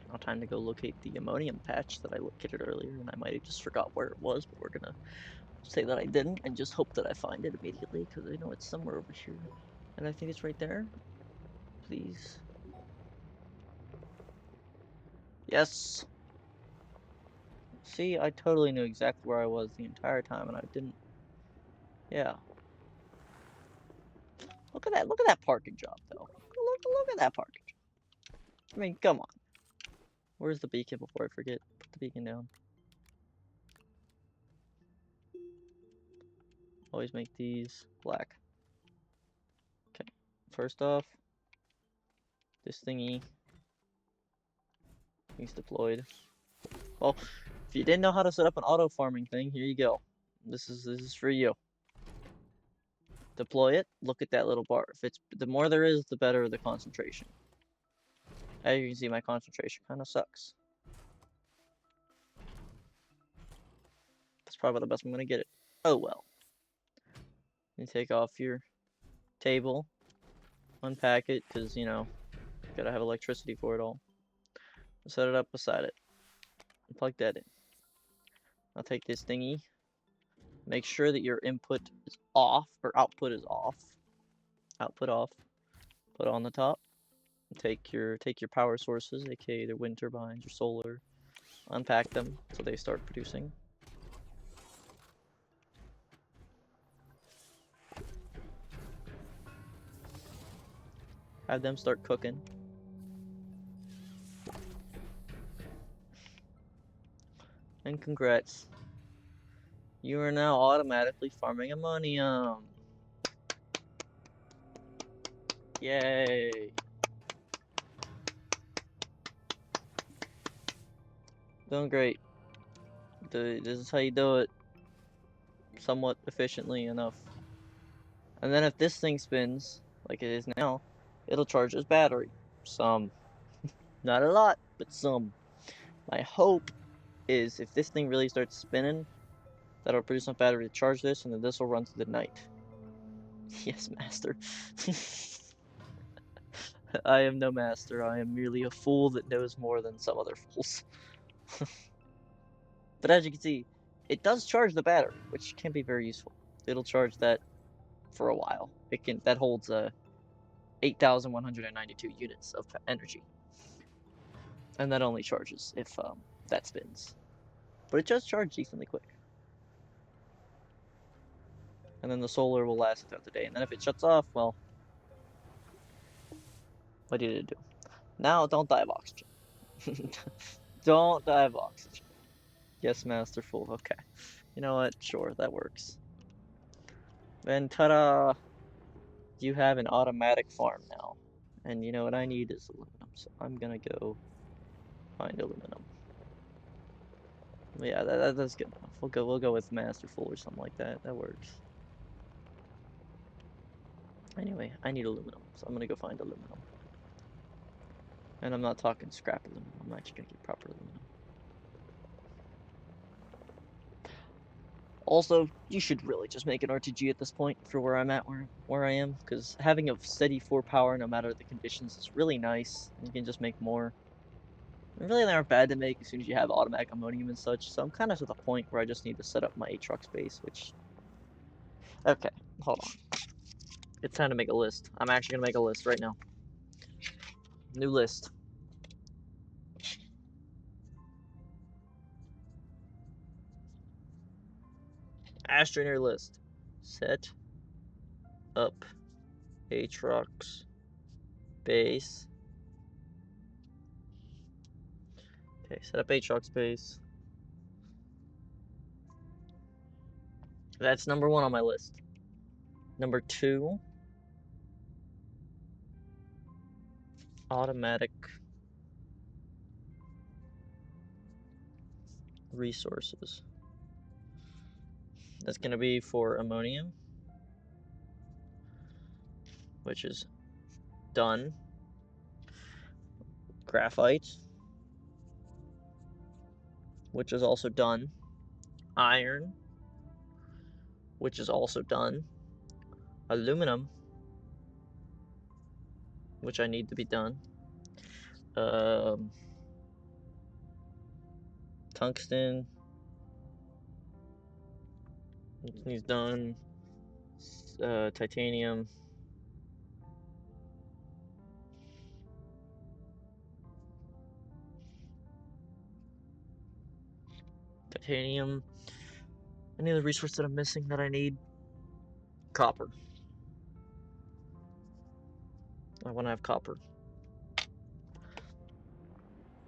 Now time to go locate the ammonium patch that I located earlier, and I might have just forgot where it was, but we're gonna say that I didn't and just hope that I find it immediately, because I know it's somewhere over here. And I think it's right there. Please. Yes! See, I totally knew exactly where I was the entire time, and I didn't... Yeah. Look at that parking job, though. Look at that parking job. I mean, come on. Where's the beacon before I forget? Put the beacon down. Always make these black. Okay. First off, this thingy is deployed. Well, if you didn't know how to set up an auto farming thing, here you go. This is for you. Deploy it. Look at that little bar. If it's the more there is, the better the concentration. As you can see, my concentration kind of sucks. That's probably the best I'm gonna get it. Oh well. You take off your table, unpack it, because you know, gotta have electricity for it all. Set it up beside it. Plug that in. I'll take this thingy. Make sure that your input is off or output is off. Output off. Put it on the top. Take your power sources, aka their wind turbines, your solar. Unpack them so they start producing. Have them start cooking. And congrats. You are now automatically farming ammonium. Yay. Doing great. This is how you do it. Somewhat efficiently enough. And then if this thing spins, like it is now, it'll charge this battery. Some. Not a lot, but some. My hope is if this thing really starts spinning, that'll produce enough battery to charge this, and then this will run through the night. Yes, master. I am no master. I am merely a fool that knows more than some other fools. But as you can see, it does charge the battery, which can be very useful. It'll charge that for a while. That holds 8,192 units of energy, and that only charges if that spins. But it does charge decently quick. And then the solar will last throughout the day. And then if it shuts off, well, what did it do? Now don't die of oxygen. Don't die of oxygen. Yes, masterful. Okay. You know what? Sure, that works. Then ta-da! You have an automatic farm now. And you know what I need is aluminum, so I'm gonna go find aluminum. Yeah, that's good enough. We'll go with masterful or something like that. That works. Anyway, I need aluminum, so I'm gonna go find aluminum. And I'm not talking scrap aluminum. I'm actually gonna get proper aluminum. Also, you should really just make an RTG at this point for where I'm at, where I am, because having a steady 4 power no matter the conditions is really nice. You can just make more. Really, they aren't bad to make as soon as you have automatic ammonium and such. So I'm kind of to the point where I just need to set up my Aatrox base, which. Okay, hold on. It's time to make a list. I'm actually gonna make a list right now. New list. Astroneer list. Set up Aatrox base. Okay, set up Aatrox base. That's number 1 on my list. Number 2, automatic resources. That's gonna be for ammonium, which is done. Graphite, which is also done. Iron, which is also done. Aluminum, which I need to be done. Tungsten, he's done. Titanium. Titanium. Any other resource that I'm missing that I need? Copper. I want to have copper.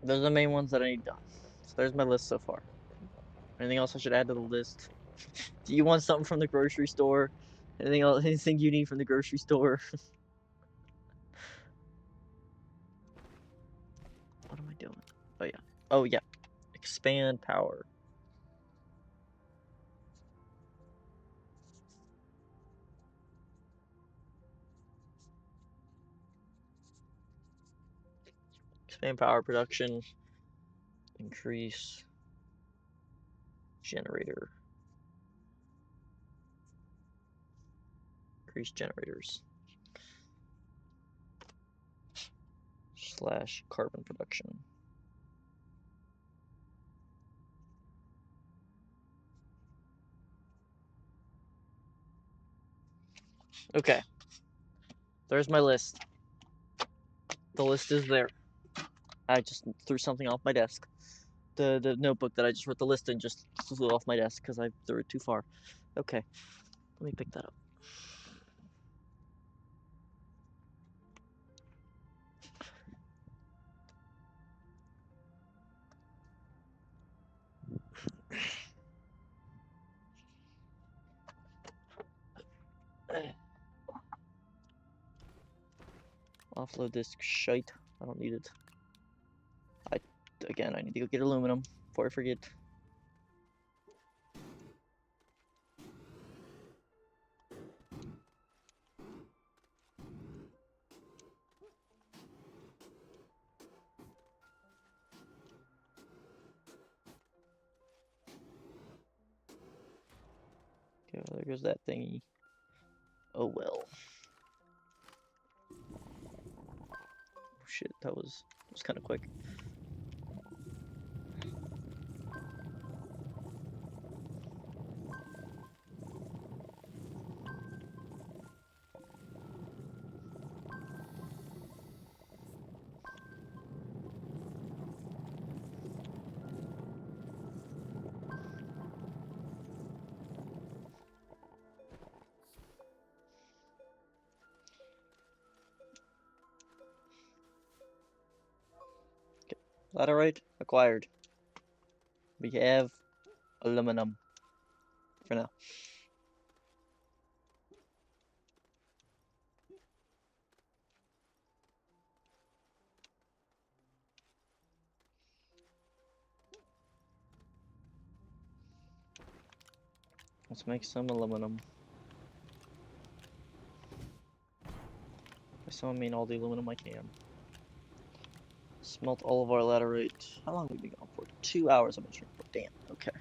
Those are the main ones that I need done. So there's my list so far. Anything else I should add to the list? Do you want something from the grocery store? Anything else? Anything you need from the grocery store? What am I doing? Oh yeah. Oh yeah. Expand power. Expand power production. Increase generator. Increase generators. / carbon production. Okay. There's my list. The list is there. I just threw something off my desk. The notebook that I just wrote the list in just flew off my desk because I threw it too far. Okay. Let me pick that up. Offload this shite. I don't need it. Again, I need to go get aluminum before I forget. Okay, well, there goes that thingy. Oh well. Oh shit, that was kind of quick. Laterite acquired. We have aluminum for now. Let's make some aluminum. By some I mean all the aluminum I can. Smelt all of our laterite. How long have we been gone for? 2 hours I've been streaming for. Damn, okay.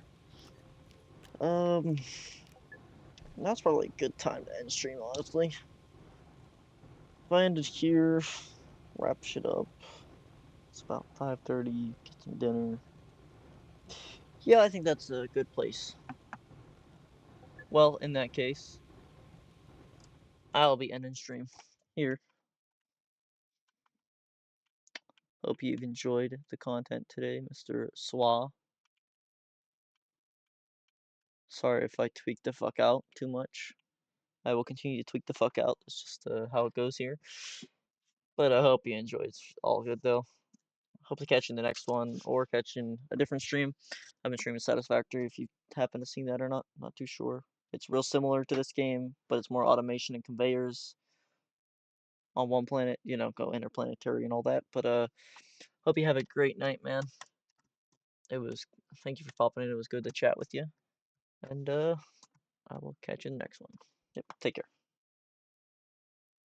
That's probably a good time to end stream, honestly. If I ended here, wrap shit up. It's about 5:30, get some dinner. Yeah, I think that's a good place. Well, in that case, I'll be ending stream here. Hope you've enjoyed the content today, Mr. Swa. Sorry if I tweaked the fuck out too much. I will continue to tweak the fuck out. It's just how it goes here. But I hope you enjoyed. It's all good though. Hope to catch you in the next one or catch in a different stream. I've been streaming Satisfactory if you happen to see that or not. Not too sure. It's real similar to this game, but it's more automation and conveyors on one planet, you know, go interplanetary and all that. But hope you have a great night, man. Thank you for popping in. It was good to chat with you. And I will catch you in the next one. Yep, take care.